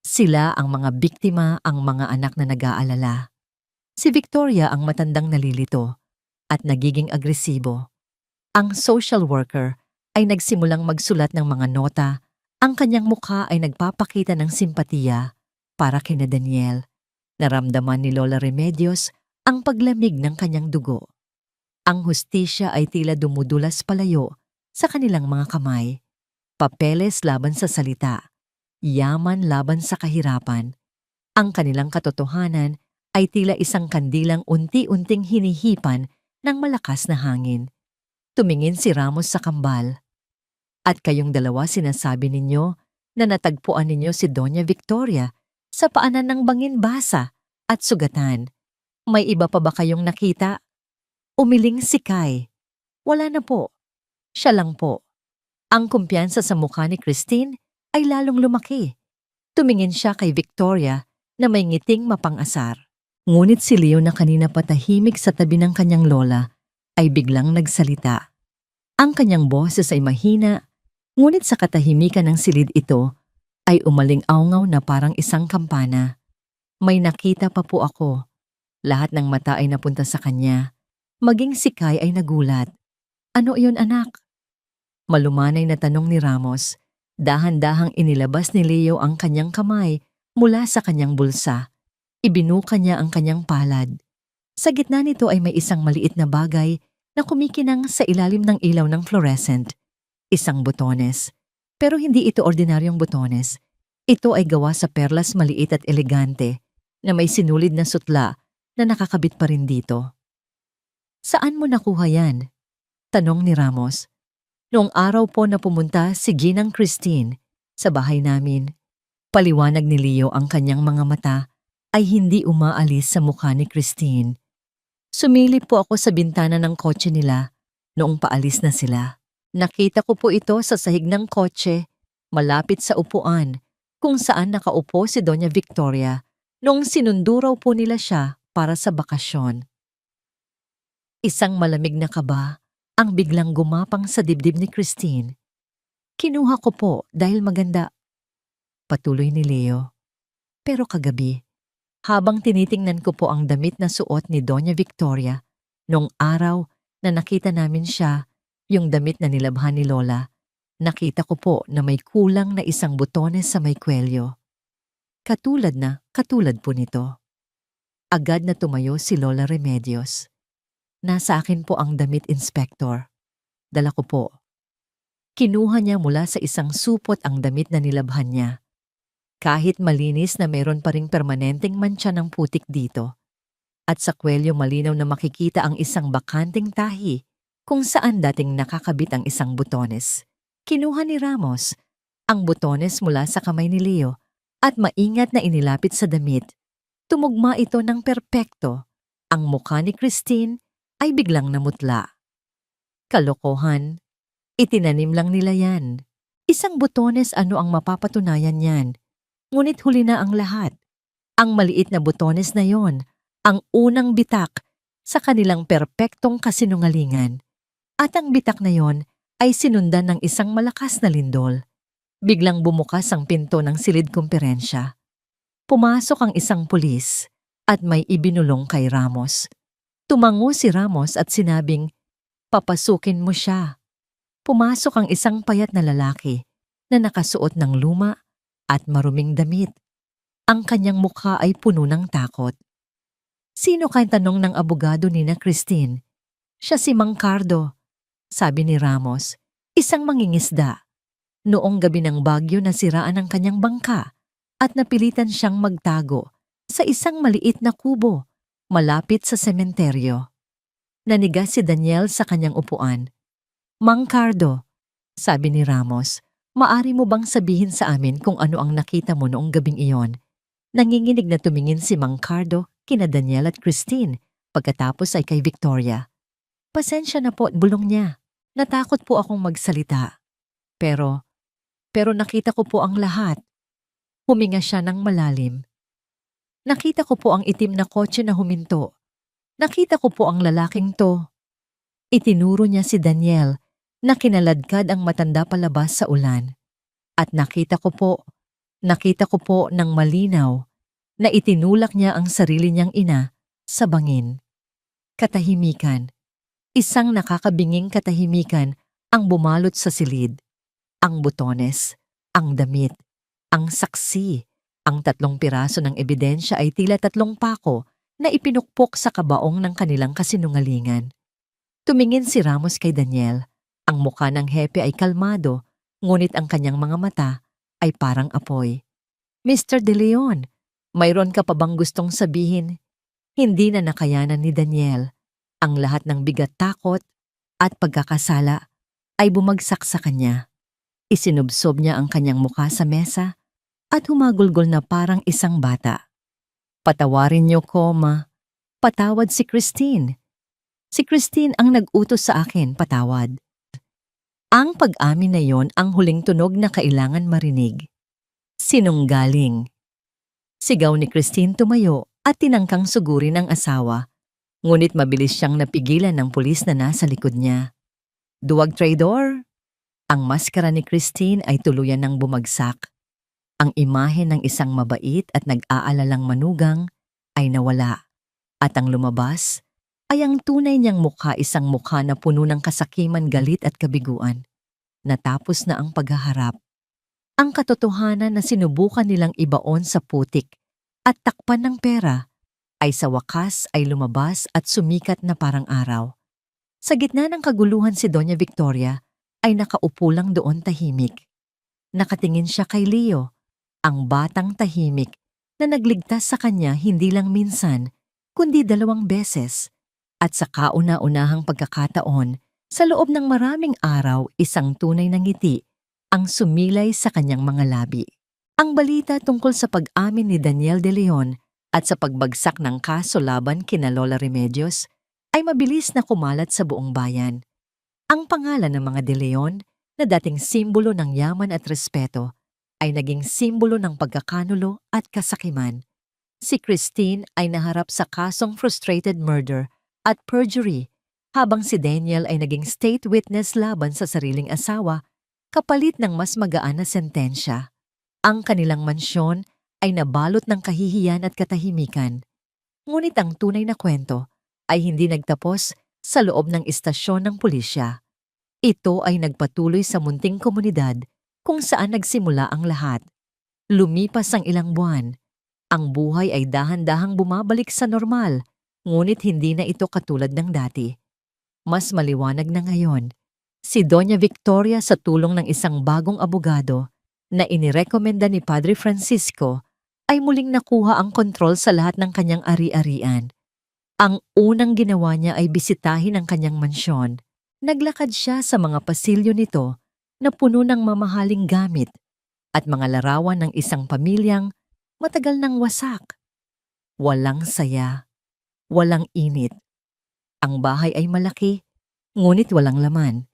Sila ang mga biktima, ang mga anak na nag-aalala. Si Victoria ang matandang nalilito at nagiging agresibo. Ang social worker ay nagsimulang magsulat ng mga nota. Ang kanyang mukha ay nagpapakita ng simpatiya para kina Daniel. Naramdaman ni Lola Remedios ang paglamig ng kanyang dugo. Ang hustisya ay tila dumudulas palayo sa kanilang mga kamay. Papeles laban sa salita, yaman laban sa kahirapan. Ang kanilang katotohanan ay tila isang kandilang unti-unting hinihipan ng malakas na hangin. Tumingin si Ramos sa kambal. At kayong dalawa, sinasabi ninyo na natagpuan ninyo si Doña Victoria sa paanan ng bangin basa at sugatan. May iba pa ba kayong nakita? Umiling si Kai. Wala na po. Siya lang po. Ang kumpiyansa sa mukha ni Christine ay lalong lumaki. Tumingin siya kay Victoria na may ngiting mapang-asar. Ngunit si Leo na kanina patahimik sa tabi ng kanyang lola ay biglang nagsalita. Ang kanyang boses ay mahina, ngunit sa katahimikan ng silid ito ay umaling-awngaw na parang isang kampana. May nakita pa po ako. Lahat ng mata ay napunta sa kanya. Maging si Kai ay nagulat. Ano iyon, anak? Malumanay na tanong ni Ramos. Dahan-dahang inilabas ni Leo ang kanyang kamay mula sa kanyang bulsa. Ibinuka niya ang kanyang palad. Sa gitna nito ay may isang maliit na bagay na kumikinang sa ilalim ng ilaw ng fluorescent. Isang butones. Pero hindi ito ordinaryong butones. Ito ay gawa sa perlas maliit at elegante na may sinulid na sutla na nakakabit pa rin dito. Saan mo nakuha yan? Tanong ni Ramos. Noong araw po na pumunta si Ginang Christine sa bahay namin. Paliwanag ni Leo. Ang kanyang mga mata ay hindi umaalis sa mukha ni Christine. Sumilip po ako sa bintana ng kotse nila noong paalis na sila. Nakita ko po ito sa sahig ng kotse, malapit sa upuan, kung saan nakaupo si Doña Victoria noong sinunduraw po nila siya para sa bakasyon. Isang malamig na kaba ang biglang gumapang sa dibdib ni Christine. Kinuha ko po dahil maganda. Patuloy ni Leo. Pero kagabi, habang tinitingnan ko po ang damit na suot ni Doña Victoria, noong araw na nakita namin siya, yung damit na nilabhan ni Lola, nakita ko po na may kulang na isang butones sa may kwelyo. Katulad po nito. Agad na tumayo si Lola Remedios. Nasa akin po ang damit, Inspector. Dala ko po. Kinuha niya mula sa isang supot ang damit na nilabhan niya. Kahit malinis na mayroon pa ring permanenteng mantsa ng putik dito. At sa kwelyo malinaw na makikita ang isang bakanting tahi kung saan dating nakakabit ang isang butones. Kinuha ni Ramos ang butones mula sa kamay ni Leo at maingat na inilapit sa damit. Tumugma ito ng perpekto. Ang mukha ni Christine ay biglang namutla. Kalokohan. Itinanim lang nila yan. Isang botones ano ang mapapatunayan yan. Ngunit huli na ang lahat. Ang maliit na botones na yon, ang unang bitak sa kanilang perpektong kasinungalingan. At ang bitak na yon ay sinundan ng isang malakas na lindol. Biglang bumukas ang pinto ng silid kumperensya. Pumasok ang isang pulis at may ibinulong kay Ramos. Tumango si Ramos at sinabing, "Papasukin mo siya." Pumasok ang isang payat na lalaki na nakasuot ng luma at maruming damit. Ang kanyang mukha ay puno ng takot. "Sino kang tanong ng abogado ni na Christine?" "Siya si Mang Cardo," sabi ni Ramos, isang mangingisda. Noong gabi ng bagyo nasiraan ang kanyang bangka at napilitan siyang magtago sa isang maliit na kubo malapit sa sementeryo. Naniga si Daniel sa kanyang upuan. "Mang Cardo," sabi ni Ramos, "maari mo bang sabihin sa amin kung ano ang nakita mo noong gabing iyon?" Nanginginig na tumingin si Mang Cardo kina Daniel at Christine, pagkatapos ay kay Victoria. "Pasensya na po," bulong niya. "Natakot po akong magsalita. Pero nakita ko po ang lahat." Huminga siya ng malalim. "Nakita ko po ang itim na kotse na huminto. Nakita ko po ang lalaking to." Itinuro niya si Daniel na kinaladkad ang matanda palabas sa ulan. "At nakita ko po ng malinaw na itinulak niya ang sarili niyang ina sa bangin." Katahimikan. Isang nakakabinging katahimikan ang bumalot sa silid. Ang botones, ang damit, ang saksi, ang 3 piraso ng ebidensya ay tila 3 pako na ipinukpok sa kabaong ng kanilang kasinungalingan. Tumingin si Ramos kay Daniel. Ang mukha ng hepe ay kalmado, ngunit ang kanyang mga mata ay parang apoy. "Mr. De Leon, mayroon ka pa bang gustong sabihin?" Hindi na nakayanan ni Daniel. Ang lahat ng bigat, takot at pagkakasala ay bumagsak sa kanya. Isinubsob niya ang kanyang mukha sa mesa at humagulgol na parang isang bata. "Patawarin niyo ko, ma. Patawad si Christine. Si Christine ang nag-utos sa akin, patawad." Ang pag-amin na yon ang huling tunog na kailangan marinig. Sinunggaling. Sigaw ni Christine tumayo at tinangkang sugurin ang asawa. Ngunit mabilis siyang napigilan ng pulis na nasa likod niya. "Duwag traidor!" Ang maskara ni Christine ay tuluyan ng bumagsak. Ang imahe ng isang mabait at nag-aalalang manugang ay nawala. At ang lumabas ay ang tunay niyang mukha, isang mukha na puno ng kasakiman, galit at kabiguan. Natapos na ang paghaharap. Ang katotohanan na sinubukan nilang ibaon sa putik at takpan ng pera ay sa wakas ay lumabas at sumikat na parang araw. Sa gitna ng kaguluhan si Doña Victoria ay nakaupo lang doon tahimik. Nakatingin siya kay Leo, ang batang tahimik na nagligtas sa kanya hindi lang minsan, kundi 2 beses. At sa kauna-unahang pagkakataon, sa loob ng maraming araw, isang tunay na ngiti ang sumilay sa kanyang mga labi. Ang balita tungkol sa pag-amin ni Daniel De Leon at sa pagbagsak ng kaso laban kina Lola Remedios ay mabilis na kumalat sa buong bayan. Ang pangalan ng mga De Leon, na dating simbolo ng yaman at respeto, ay naging simbolo ng pagkakanulo at kasakiman. Si Christine ay naharap sa kasong frustrated murder at perjury, habang si Daniel ay naging state witness laban sa sariling asawa kapalit ng mas magaan na sentensya. Ang kanilang mansyon ay nabalot ng kahihiyan at katahimikan. Ngunit ang tunay na kwento ay hindi nagtapos sa loob ng istasyon ng pulisya. Ito ay nagpatuloy sa munting komunidad kung saan nagsimula ang lahat. Lumipas ang ilang buwan. Ang buhay ay dahan-dahang bumabalik sa normal, ngunit hindi na ito katulad ng dati. Mas maliwanag na ngayon. Si Doña Victoria, sa tulong ng isang bagong abogado na inirekomenda ni Padre Francisco, ay muling nakuha ang kontrol sa lahat ng kanyang ari-arian. Ang unang ginawa niya ay bisitahin ang kanyang mansyon. Naglakad siya sa mga pasilyo nito na puno ng mamahaling gamit, at mga larawan ng isang pamilyang matagal nang wasak. Walang saya, walang init. Ang bahay ay malaki, ngunit walang laman.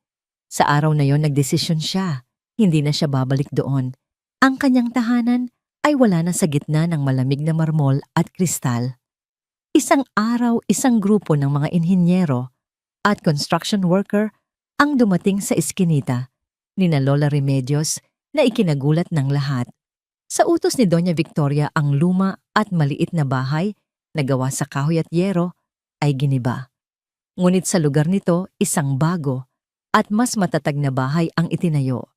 Sa araw na yon nagdesisyon siya, hindi na siya babalik doon. Ang kanyang tahanan ay wala na sa gitna ng malamig na marmol at kristal. Isang araw, isang grupo ng mga inhinyero at construction worker ang dumating sa eskinita ni na Lola Remedios na ikinagulat ng lahat. Sa utos ni Doña Victoria, ang luma at maliit na bahay na gawa sa kahoy at yero ay giniba. Ngunit sa lugar nito, isang bago at mas matatag na bahay ang itinayo.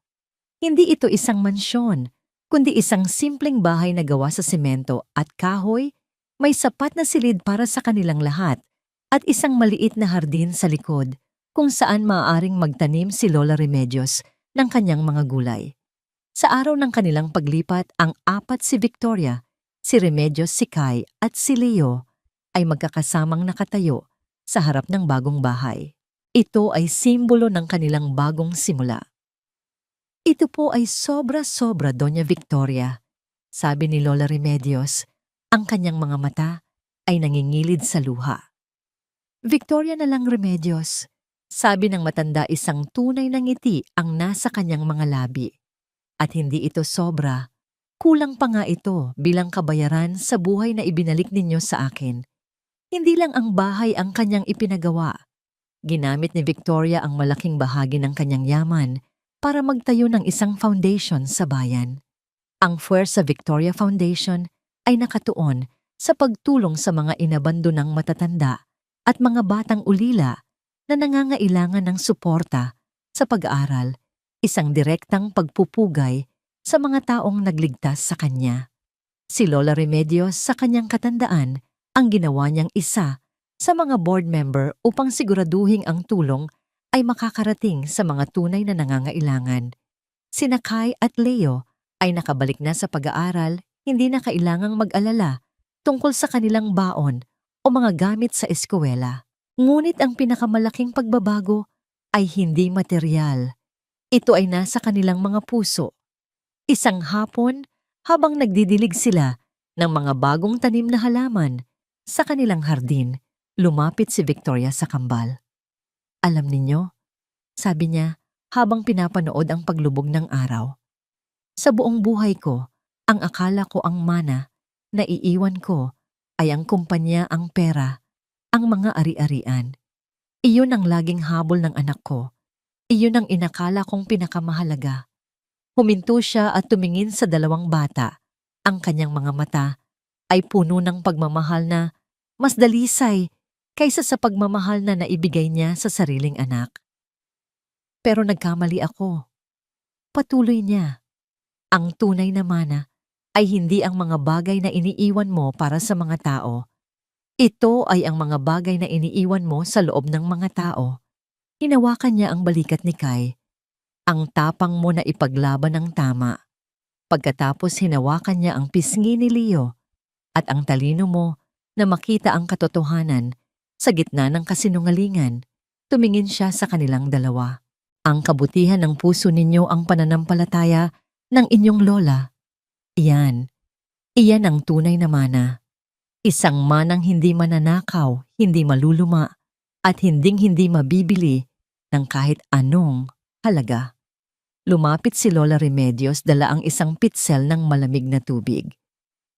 Hindi ito isang mansyon, kundi isang simpleng bahay na gawa sa semento at kahoy, may sapat na silid para sa kanilang lahat, at isang maliit na hardin sa likod kung saan maaaring magtanim si Lola Remedios ng kanyang mga gulay. Sa araw ng kanilang paglipat, ang apat, si Victoria, si Remedios, si Kai at si Leo, ay magkakasamang nakatayo sa harap ng bagong bahay. Ito ay simbolo ng kanilang bagong simula. Ito po ay sobra-sobra, Doña Victoria, sabi ni Lola Remedios. Ang kanyang mga mata ay nangingilid sa luha. Victoria na lang, Remedios, sabi ng matanda, isang tunay na ngiti ang nasa kanyang mga labi. At hindi ito sobra, kulang pa nga ito bilang kabayaran sa buhay na ibinalik ninyo sa akin. Hindi lang ang bahay ang kanyang ipinagawa. Ginamit ni Victoria ang malaking bahagi ng kanyang yaman para magtayo ng isang foundation sa bayan. Ang Fuerza Victoria Foundation ay nakatuon sa pagtulong sa mga inabandonang matatanda at mga batang ulila na nangangailangan ng suporta sa pag-aaral, isang direktang pagpupugay sa mga taong nagligtas sa kanya. Si Lola Remedios, sa kanyang katandaan, ang ginawa niyang isa sa mga board member upang siguraduhing ang tulong ay makakarating sa mga tunay na nangangailangan. Sina Kai at Leo ay nakabalik na sa pag-aaral, hindi na kailangang mag-alala tungkol sa kanilang baon o mga gamit sa eskwela. Ngunit ang pinakamalaking pagbabago ay hindi materyal. Ito ay nasa kanilang mga puso. Isang hapon, habang nagdidilig sila ng mga bagong tanim na halaman sa kanilang hardin, lumapit si Victoria sa kambal. Alam ninyo, sabi niya habang pinapanood ang paglubog ng araw. Sa buong buhay ko, ang akala ko ang mana na iiwan ko ay ang kumpanya, ang pera, ang mga ari-arian. Iyon ang laging habol ng anak ko. Iyon ang inakala kong pinakamahalaga. Huminto siya at tumingin sa dalawang bata. Ang kanyang mga mata ay puno ng pagmamahal na mas dalisay kaysa sa pagmamahal na naibigay niya sa sariling anak. Pero nagkamali ako. Patuloy niya. Ang tunay na mana ay hindi ang mga bagay na iniiwan mo para sa mga tao. Ito ay ang mga bagay na iniiwan mo sa loob ng mga tao. Hinawakan niya ang balikat ni Kai. Ang tapang mo na ipaglaban ang tama. Pagkatapos hinawakan niya ang pisngi ni Leo at ang talino mo na makita ang katotohanan sa gitna ng kasinungalingan. Tumingin siya sa kanilang dalawa. Ang kabutihan ng puso ninyo ang pananampalataya ng inyong lola. Iyan ang tunay na mana. Isang manang hindi mananakaw, hindi maluluma, at hindi mabibili ng kahit anong halaga. Lumapit si Lola Remedios, dala ang isang pitsel ng malamig na tubig.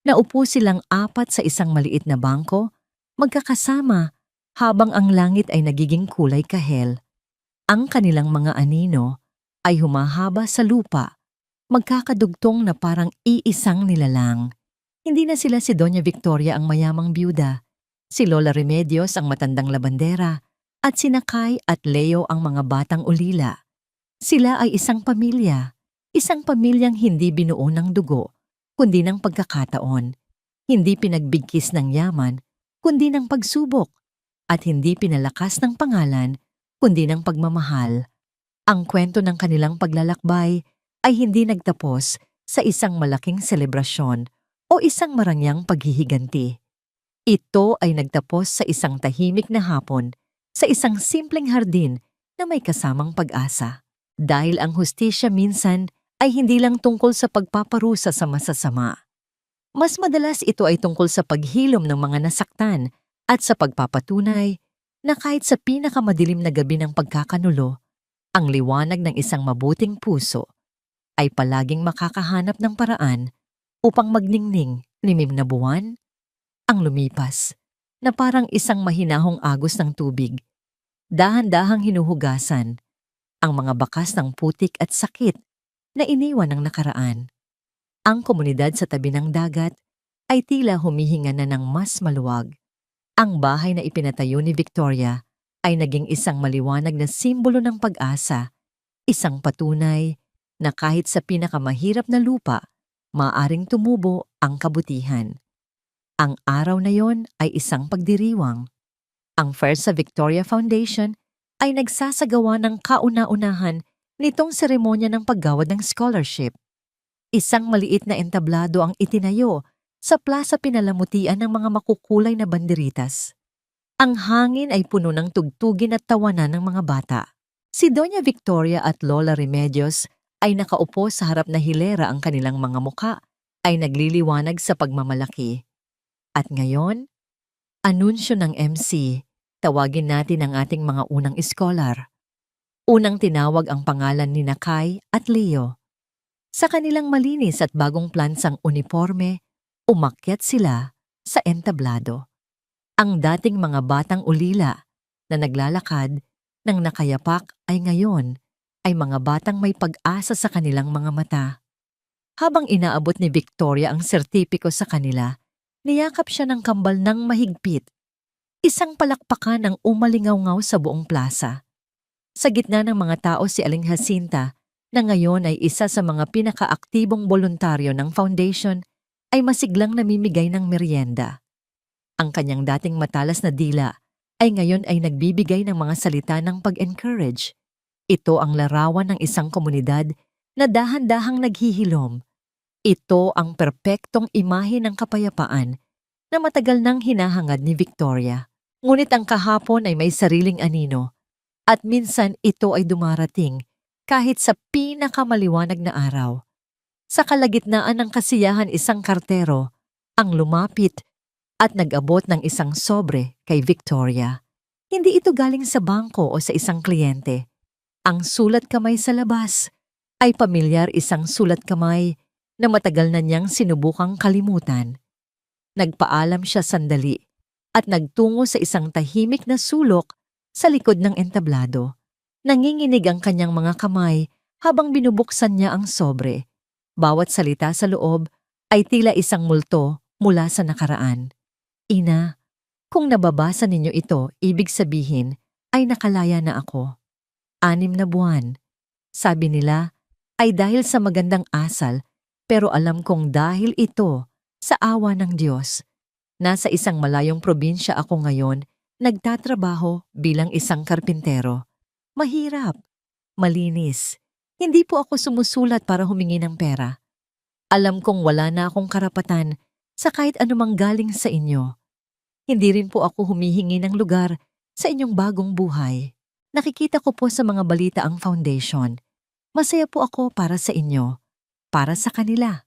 Naupo silang apat sa isang maliit na bangko, magkakasama habang ang langit ay nagiging kulay kahel. Ang kanilang mga anino ay humahaba sa lupa, magkakadugtong na parang iisang nilalang. Hindi na sila si Doña Victoria ang mayamang byuda, si Lola Remedios ang matandang labandera, at sina Kai at Leo ang mga batang ulila. Sila ay isang pamilyang hindi binuo ng dugo, kundi ng pagkakataon, hindi pinagbigkis ng yaman, kundi ng pagsubok, at hindi pinalakas ng pangalan, kundi ng pagmamahal. Ang kwento ng kanilang paglalakbay ay hindi nagtapos sa isang malaking selebrasyon o isang marangyang paghihiganti. Ito ay nagtapos sa isang tahimik na hapon, sa isang simpleng hardin na may kasamang pag-asa. Dahil ang hustisya minsan ay hindi lang tungkol sa pagpaparusa sa masasama. Mas madalas ito ay tungkol sa paghilom ng mga nasaktan at sa pagpapatunay na kahit sa pinakamadilim na gabi ng pagkakanulo, ang liwanag ng isang mabuting puso ay palaging makakahanap ng paraan upang magningning limim na buwan ang lumipas na parang isang mahinahong agos ng tubig. Dahan-dahang hinuhugasan ang mga bakas ng putik at sakit na iniwan ng nakaraan. Ang komunidad sa tabi ng dagat ay tila humihinga na ng mas maluwag. Ang bahay na ipinatayo ni Victoria ay naging isang maliwanag na simbolo ng pag-asa, isang patunay na kahit sa pinakamahirap na lupa, maaaring tumubo ang kabutihan. Ang araw na yon ay isang pagdiriwang. Ang FAIR sa Victoria Foundation ay nagsasagawa ng kauna-unahan nitong seremonya ng paggawad ng scholarship. Isang maliit na entablado ang itinayo sa plaza pinalamutian ng mga makukulay na banderitas. Ang hangin ay puno ng tugtugin at tawanan ng mga bata. Si Doña Victoria at Lola Remedios ay nakaupo sa harap na hilera, ang kanilang mga muka ay nagliliwanag sa pagmamalaki. At ngayon, anunsyo ng MC, tawagin natin ang ating mga unang iskolar. Unang tinawag ang pangalan ni Kai at Leo. Sa kanilang malinis at bagong plansang uniforme, umakyat sila sa entablado. Ang dating mga batang ulila na naglalakad ng nakayapak ay ngayon ay mga batang may pag-asa sa kanilang mga mata. Habang inaabot ni Victoria ang sertipiko sa kanila, niyakap siya ng kambal ng mahigpit. Isang palakpakan ang umalingaw-ngaw sa buong plaza. Sa gitna ng mga tao si Aling Jacinta, na ngayon ay isa sa mga pinakaaktibong voluntaryo ng foundation, ay masiglang namimigay ng merienda. Ang kanyang dating matalas na dila ay ngayon ay nagbibigay ng mga salita ng pag-encourage. Ito ang larawan ng isang komunidad na dahan-dahang naghihilom. Ito ang perpektong imahe ng kapayapaan na matagal nang hinahangad ni Victoria. Ngunit ang kahapon ay may sariling anino at minsan ito ay dumarating kahit sa pinakamaliwanag na araw. Sa kalagitnaan ng kasiyahan, isang kartero ang lumapit at nag-abot ng isang sobre kay Victoria. Hindi ito galing sa bangko o sa isang kliyente. Ang sulat kamay sa labas ay pamilyar, isang sulat kamay na matagal na niyang sinubukang kalimutan. Nagpaalam siya sandali at nagtungo sa isang tahimik na sulok sa likod ng entablado. Nanginginig ang kanyang mga kamay habang binubuksan niya ang sobre. Bawat salita sa loob ay tila isang multo mula sa nakaraan. Ina, kung nababasa ninyo ito, ibig sabihin ay nakalaya na ako. 6 na buwan. Sabi nila ay dahil sa magandang asal, pero alam kong dahil ito sa awa ng Diyos. Nasa isang malayong probinsya ako ngayon, nagtatrabaho bilang isang karpintero. Mahirap, malinis. Hindi po ako sumusulat para humingi ng pera. Alam kong wala na akong karapatan sa kahit anumang galing sa inyo. Hindi rin po ako humihingi ng lugar sa inyong bagong buhay. Nakikita ko po sa mga balita ang foundation. Masaya po ako para sa inyo, para sa kanila.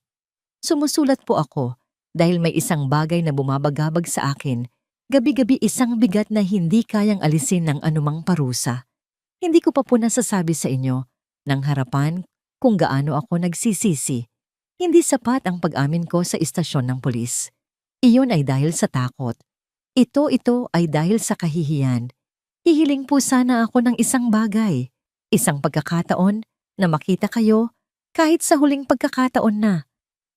Sumusulat po ako dahil may isang bagay na bumabagabag sa akin. Gabi-gabi isang bigat na hindi kayang alisin ng anumang parusa. Hindi ko pa po nasasabi sa inyo ng harapan kung gaano ako nagsisisi. Hindi sapat ang pag-amin ko sa istasyon ng pulis. Iyon ay dahil sa takot. Ito ay dahil sa kahihiyan. Hihiling po sana ako ng isang bagay, isang pagkakataon na makita kayo kahit sa huling pagkakataon na,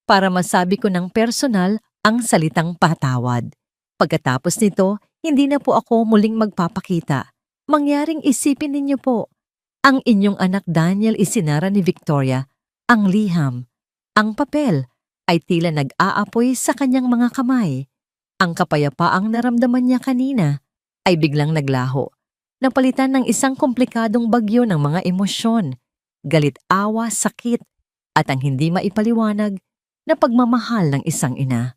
para masabi ko ng personal ang salitang patawad. Pagkatapos nito, hindi na po ako muling magpapakita. Mangyaring isipin ninyo po, ang inyong anak Daniel isinara ni Victoria, ang liham, ang papel ay tila nag-aapoy sa kanyang mga kamay. Ang kapayapaang naramdaman niya kanina ay biglang naglaho, napalitan ng isang komplikadong bagyo ng mga emosyon, galit, awa, sakit, at ang hindi maipaliwanag na pagmamahal ng isang ina.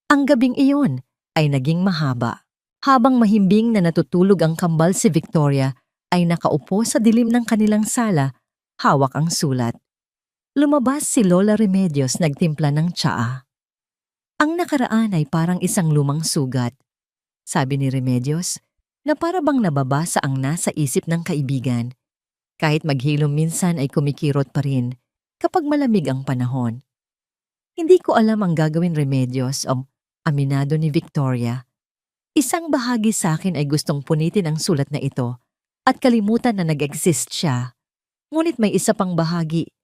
Ang gabing iyon ay naging mahaba. Habang mahimbing na natutulog ang kambal, si Victoria ay nakaupo sa dilim ng kanilang sala, hawak ang sulat. Lumabas si Lola Remedios nagtimpla ng tsaa. Ang nakaraan ay parang isang lumang sugat, sabi ni Remedios, na para bang nababasa ang nasa isip ng kaibigan. Kahit maghilom minsan ay kumikirot pa rin kapag malamig ang panahon. Hindi ko alam ang gagawin Remedios o aminado ni Victoria. Isang bahagi sa akin ay gustong punitin ang sulat na ito at kalimutan na nag-exist siya. Ngunit may isa pang bahagi,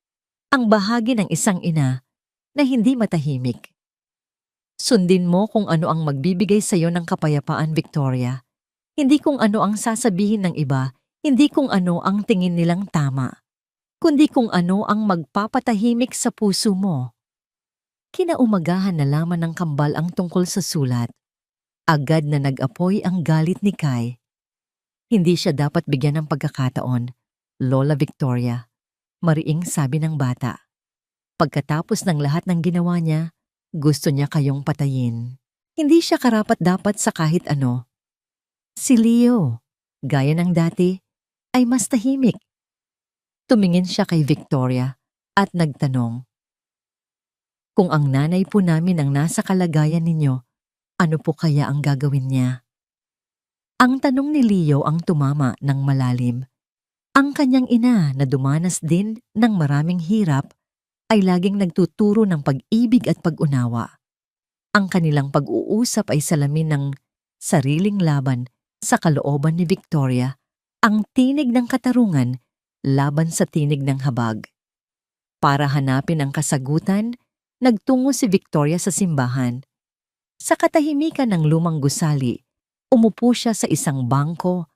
ang bahagi ng isang ina na hindi matahimik. Sundin mo kung ano ang magbibigay sa iyo ng kapayapaan, Victoria. Hindi kung ano ang sasabihin ng iba, hindi kung ano ang tingin nilang tama, kundi kung ano ang magpapatahimik sa puso mo. Kinaumagahan na laman ng kambal ang tungkol sa sulat. Agad na nag-apoy ang galit ni Kai. Hindi siya dapat bigyan ng pagkakataon, Lola Victoria, mariing sabi ng bata. Pagkatapos ng lahat ng ginawa niya, gusto niya kayong patayin. Hindi siya karapat-dapat sa kahit ano. Si Leo, gaya ng dati, ay mas tahimik. Tumingin siya kay Victoria at nagtanong, kung ang nanay po namin ang nasa kalagayan ninyo, ano po kaya ang gagawin niya? Ang tanong ni Leo ang tumama ng malalim. Ang kanyang ina na dumanas din ng maraming hirap ay laging nagtuturo ng pag-ibig at pag-unawa. Ang kanilang pag-uusap ay salamin ng sariling laban sa kalooban ni Victoria, ang tinig ng katarungan laban sa tinig ng habag. Para hanapin ang kasagutan, nagtungo si Victoria sa simbahan. Sa katahimikan ng lumang gusali, umupo siya sa isang bangko,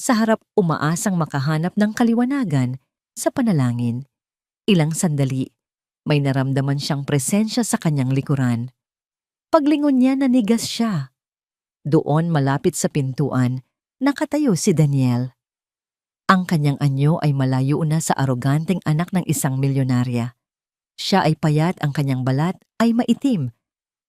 sa harap umaasang makahanap ng kaliwanagan sa panalangin. Ilang sandali, may naramdaman siyang presensya sa kanyang likuran. Paglingon niya, nanigas siya. Doon malapit sa pintuan, nakatayo si Daniel. Ang kanyang anyo ay malayo na sa aroganteng anak ng isang milyonarya. Siya ay payat, ang kanyang balat ay maitim.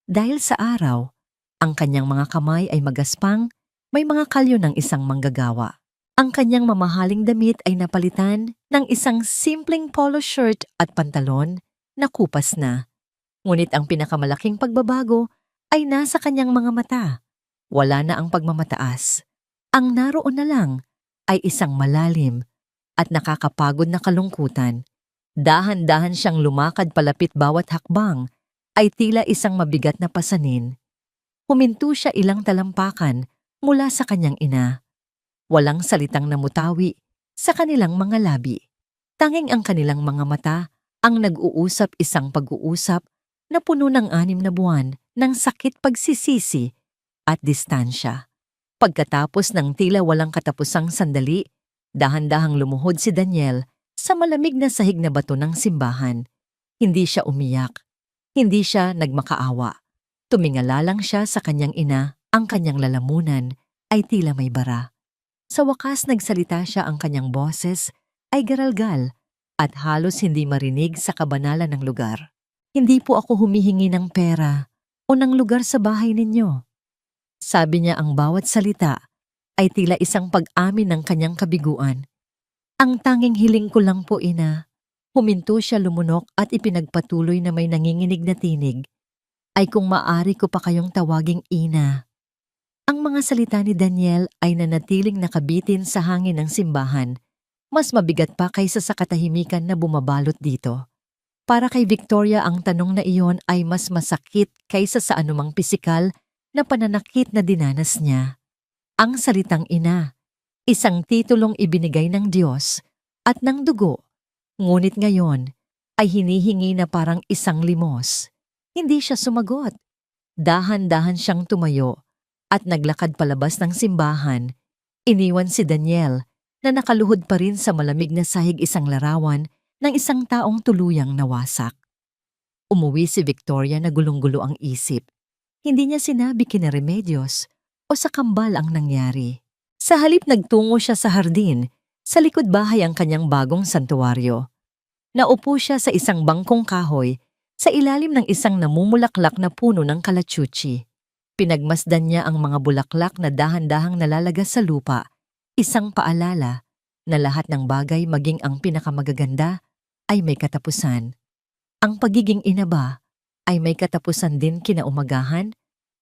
Dahil sa araw, ang kanyang mga kamay ay magaspang, may mga kalyo ng isang manggagawa. Ang kanyang mamahaling damit ay napalitan ng isang simpleng polo shirt at pantalon na kupas na. Ngunit ang pinakamalaking pagbabago ay nasa kanyang mga mata. Wala na ang pagmamataas. Ang naroon na lang ay isang malalim at nakakapagod na kalungkutan. Dahan-dahan siyang lumakad palapit, bawat hakbang ay tila isang mabigat na pasanin. Huminto siya ilang talampakan mula sa kanyang ina. Walang salitang namutawi sa kanilang mga labi. Tanging ang kanilang mga mata ang nag-uusap, isang pag-uusap na puno ng 6 na buwan ng sakit, pagsisisi at distansya. Pagkatapos ng tila walang katapusang sandali, dahan-dahang lumuhod si Daniel sa malamig na sahig na bato ng simbahan. Hindi siya umiyak. Hindi siya nagmakaawa. Tumingala lang siya sa kanyang ina, ang kanyang lalamunan ay tila may bara. Sa wakas nagsalita siya, ang kanyang boses ay garalgal at halos hindi marinig sa kabanalan ng lugar. Hindi po ako humihingi ng pera o ng lugar sa bahay ninyo. Sabi niya, ang bawat salita ay tila isang pag-amin ng kanyang kabiguan. Ang tanging hiling ko lang po, ina. Huminto siya, lumunok at ipinagpatuloy na may nanginginig na tinig, ay kung maaari ko pa kayong tawaging ina. Ang mga salita ni Daniel ay nanatiling nakabitin sa hangin ng simbahan, mas mabigat pa kaysa sa katahimikan na bumabalot dito. Para kay Victoria, ang tanong na iyon ay mas masakit kaysa sa anumang pisikal na pananakit na dinanas niya. Ang salitang ina, isang titulong ibinigay ng Diyos at ng dugo, ngunit ngayon ay hinihingi na parang isang limos. Hindi siya sumagot. Dahan-dahan siyang tumayo at naglakad palabas ng simbahan. Iniwan si Daniel na nakaluhod pa rin sa malamig na sahig, isang larawan ng isang taong tuluyang nawasak. Umuwi si Victoria na gulong-gulo ang isip. Hindi niya sinabi kina Remedios o sa kambal ang nangyari. Sa halip nagtungo siya sa hardin, sa likod bahay ang kanyang bagong santuwaryo. Naupo siya sa isang bangkong kahoy sa ilalim ng isang namumulaklak na puno ng kalachuchi. Pinagmasdan niya ang mga bulaklak na dahan-dahang nalalagas sa lupa, isang paalala na lahat ng bagay, maging ang pinakamagaganda, ay may katapusan. Ang pagiging ina ba ay may katapusan din kinaumagahan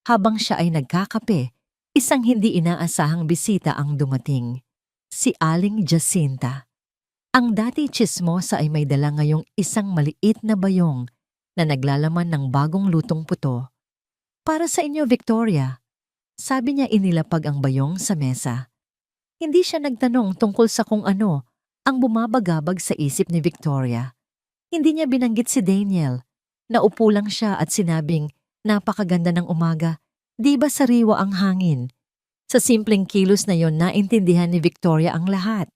habang siya ay nagkakape, isang hindi inaasahang bisita ang dumating. Si Aling Jacinta. Ang dati tsismosa ay may dala ngayong isang maliit na bayong na naglalaman ng bagong lutong puto. Para sa inyo, Victoria, sabi niya inilapag ang bayong sa mesa. Hindi siya nagtanong tungkol sa kung ano ang bumabagabag sa isip ni Victoria. Hindi niya binanggit si Daniel. Naupo lang siya at sinabing, napakaganda ng umaga, di ba sariwa ang hangin? Sa simpleng kilos na yon naintindihan ni Victoria ang lahat.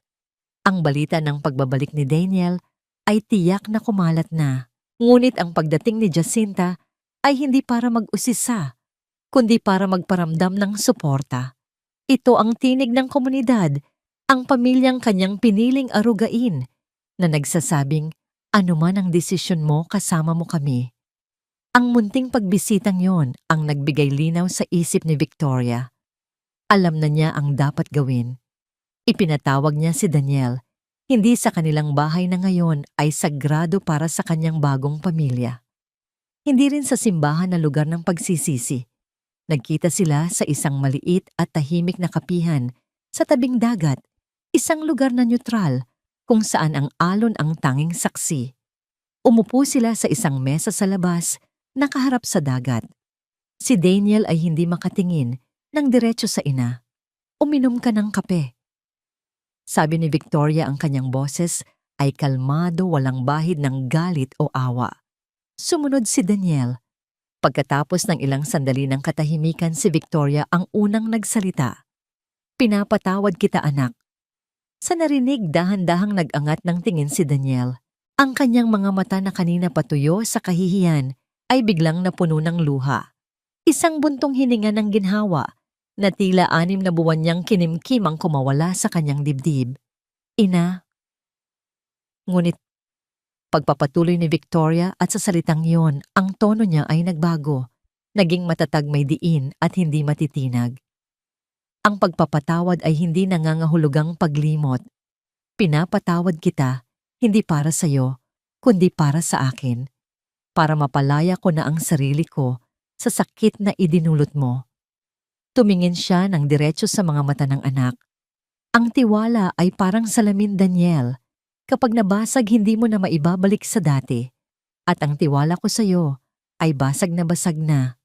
Ang balita ng pagbabalik ni Daniel ay tiyak na kumalat na. Ngunit ang pagdating ni Jacinta ay hindi para mag-usisa, kundi para magparamdam ng suporta. Ito ang tinig ng komunidad, ang pamilyang kanyang piniling arugain, na nagsasabing, ano man ang desisyon mo kasama mo kami. Ang munting pagbisitang yon ang nagbigay linaw sa isip ni Victoria. Alam na niya ang dapat gawin. Ipinatawag niya si Daniel. Hindi sa kanilang bahay na ngayon ay sagrado para sa kanyang bagong pamilya. Hindi rin sa simbahan na lugar ng pagsisisi. Nagkita sila sa isang maliit at tahimik na kapihan sa tabing dagat, isang lugar na neutral kung saan ang alon ang tanging saksi. Umupo sila sa isang mesa sa labas, nakaharap sa dagat. Si Daniel ay hindi makatingin ng diretso sa ina. Uminom ka ng kape. Sabi ni Victoria, ang kanyang boses ay kalmado, walang bahid ng galit o awa. Sumunod si Daniel. Pagkatapos ng ilang sandali ng katahimikan, si Victoria ang unang nagsalita. Pinapatawad kita, anak. Sa narinig, dahan-dahang nag-angat ng tingin si Daniel. Ang kanyang mga mata na kanina patuyo sa kahihiyan ay biglang napuno ng luha. Isang buntong hininga ng ginhawa na tila 6 na buwan niyang kinimkim ang kumawala sa kanyang dibdib. Ina. Ngunit pagpapatuloy ni Victoria at sa salitang yon, ang tono niya ay nagbago, naging matatag, may diin at hindi matitinag. Ang pagpapatawad ay hindi nangangahulugang paglimot. Pinapatawad kita, hindi para sa'yo, kundi para sa akin. Para mapalaya ko na ang sarili ko sa sakit na idinulot mo. Tumingin siya ng diretso sa mga mata ng anak. Ang tiwala ay parang salamin, Daniel. Kapag nabasag, hindi mo na maibabalik sa dati. At ang tiwala ko sa iyo ay basag na basag na.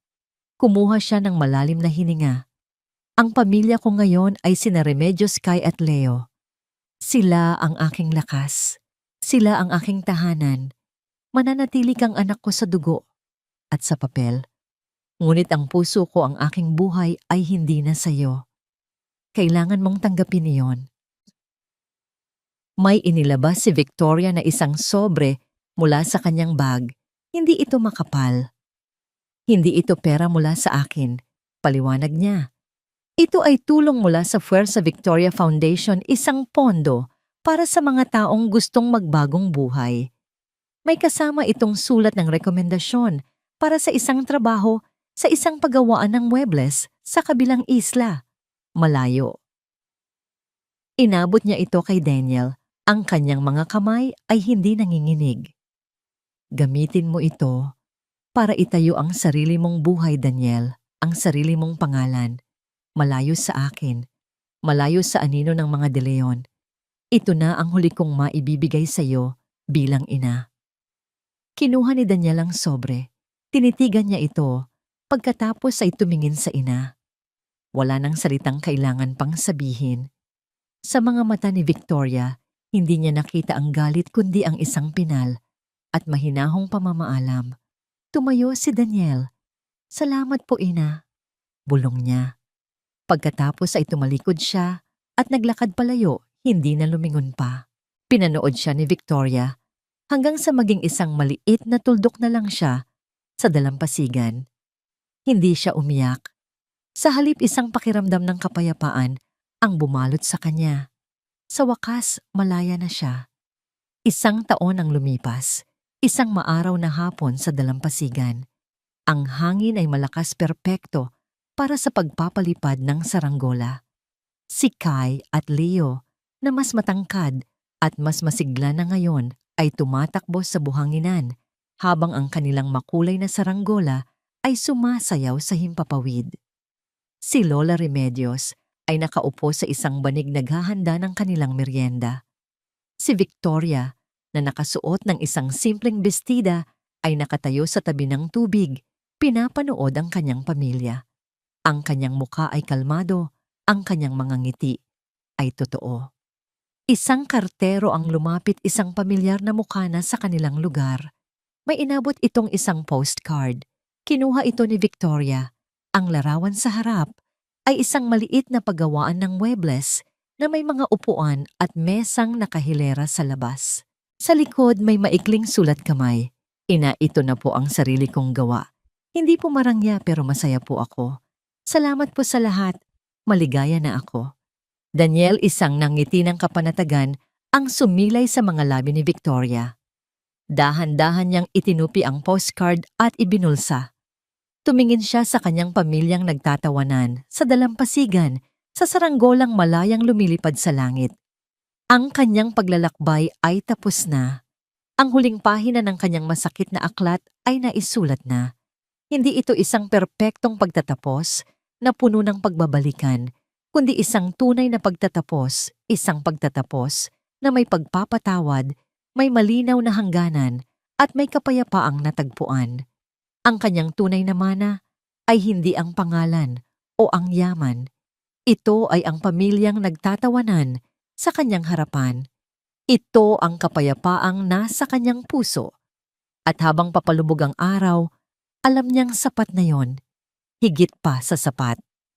Kumuha siya ng malalim na hininga. Ang pamilya ko ngayon ay sina Remedios, Sky at Leo. Sila ang aking lakas. Sila ang aking tahanan. Mananatili kang anak ko sa dugo at sa papel. Ngunit ang puso ko, ang aking buhay ay hindi na sa iyo. Kailangan mong tanggapin iyon. May inilabas si Victoria na isang sobre mula sa kanyang bag. Hindi ito makapal. Hindi ito pera mula sa akin, paliwanag niya. Ito ay tulong mula sa Fuerza Victoria Foundation, isang pondo para sa mga taong gustong magbagong buhay. May kasama itong sulat ng rekomendasyon para sa isang trabaho sa isang paggawaan ng muebles sa kabilang isla, malayo. Inabot niya ito kay Daniel. Ang kanyang mga kamay ay hindi nanginginig. Gamitin mo ito para itayo ang sarili mong buhay, Daniel, ang sarili mong pangalan. Malayo sa akin, malayo sa anino ng mga De Leon. Ito na ang huli kong maibibigay sa iyo bilang ina. Kinuha ni Daniel ang sobre. Tinitigan niya ito. Pagkatapos ay tumingin sa ina. Wala nang salitang kailangan pang sabihin. Sa mga mata ni Victoria, hindi niya nakita ang galit kundi ang isang pinal at mahinahong pamamaalam. Tumayo si Daniel. Salamat po, ina. Bulong niya. Pagkatapos ay tumalikod siya at naglakad palayo, hindi na lumingon pa. Pinanood siya ni Victoria hanggang sa maging isang maliit na tuldok na lang siya sa dalampasigan. Hindi siya umiyak. Sa halip, isang pakiramdam ng kapayapaan ang bumalot sa kanya. Sa wakas, malaya na siya. 1 taon ang lumipas, isang maaraw na hapon sa dalampasigan. Ang hangin ay malakas, perpekto para sa pagpapalipad ng saranggola. Si Kai at Leo, na mas matangkad at mas masigla na ngayon, ay tumatakbo sa buhanginan habang ang kanilang makulay na saranggola ay sumasayaw sa himpapawid. Si Lola Remedios ay nakaupo sa isang banig naghahanda ng kanilang merienda. Si Victoria, na nakasuot ng isang simpleng bestida, ay nakatayo sa tabi ng tubig, pinapanood ang kanyang pamilya. Ang kanyang muka ay kalmado, ang kanyang mga ngiti ay totoo. Isang kartero ang lumapit, isang pamilyar na mukha na sa kanilang lugar. May inabot itong isang postcard. Kinuha ito ni Victoria. Ang larawan sa harap ay isang maliit na paggawaan ng muebles na may mga upuan at mesang nakahilera sa labas. Sa likod may maikling sulat kamay. Ito na po ang sarili kong gawa. Hindi po marangya pero masaya po ako. Salamat po sa lahat. Maligaya na ako. Daniel, isang nangiti ng kapanatagan, ang sumilay sa mga labi ni Victoria. Dahan-dahan niyang itinupi ang postcard at ibinulsa. Tumingin siya sa kanyang pamilyang nagtatawanan, sa dalampasigan, sa saranggolang malayang lumilipad sa langit. Ang kanyang paglalakbay ay tapos na. Ang huling pahina ng kanyang masakit na aklat ay naisulat na. Hindi ito isang perpektong pagtatapos na puno ng pagbabalikan, kundi isang tunay na pagtatapos, isang pagtatapos na may pagpapatawad, may malinaw na hangganan, at may kapayapaang natagpuan. Ang kanyang tunay na mana ay hindi ang pangalan o ang yaman. Ito ay ang pamilyang nagtatawanan sa kanyang harapan. Ito ang kapayapaang nasa kanyang puso. At habang papalubog ang araw, alam niyang sapat na yon, higit pa sa sapat.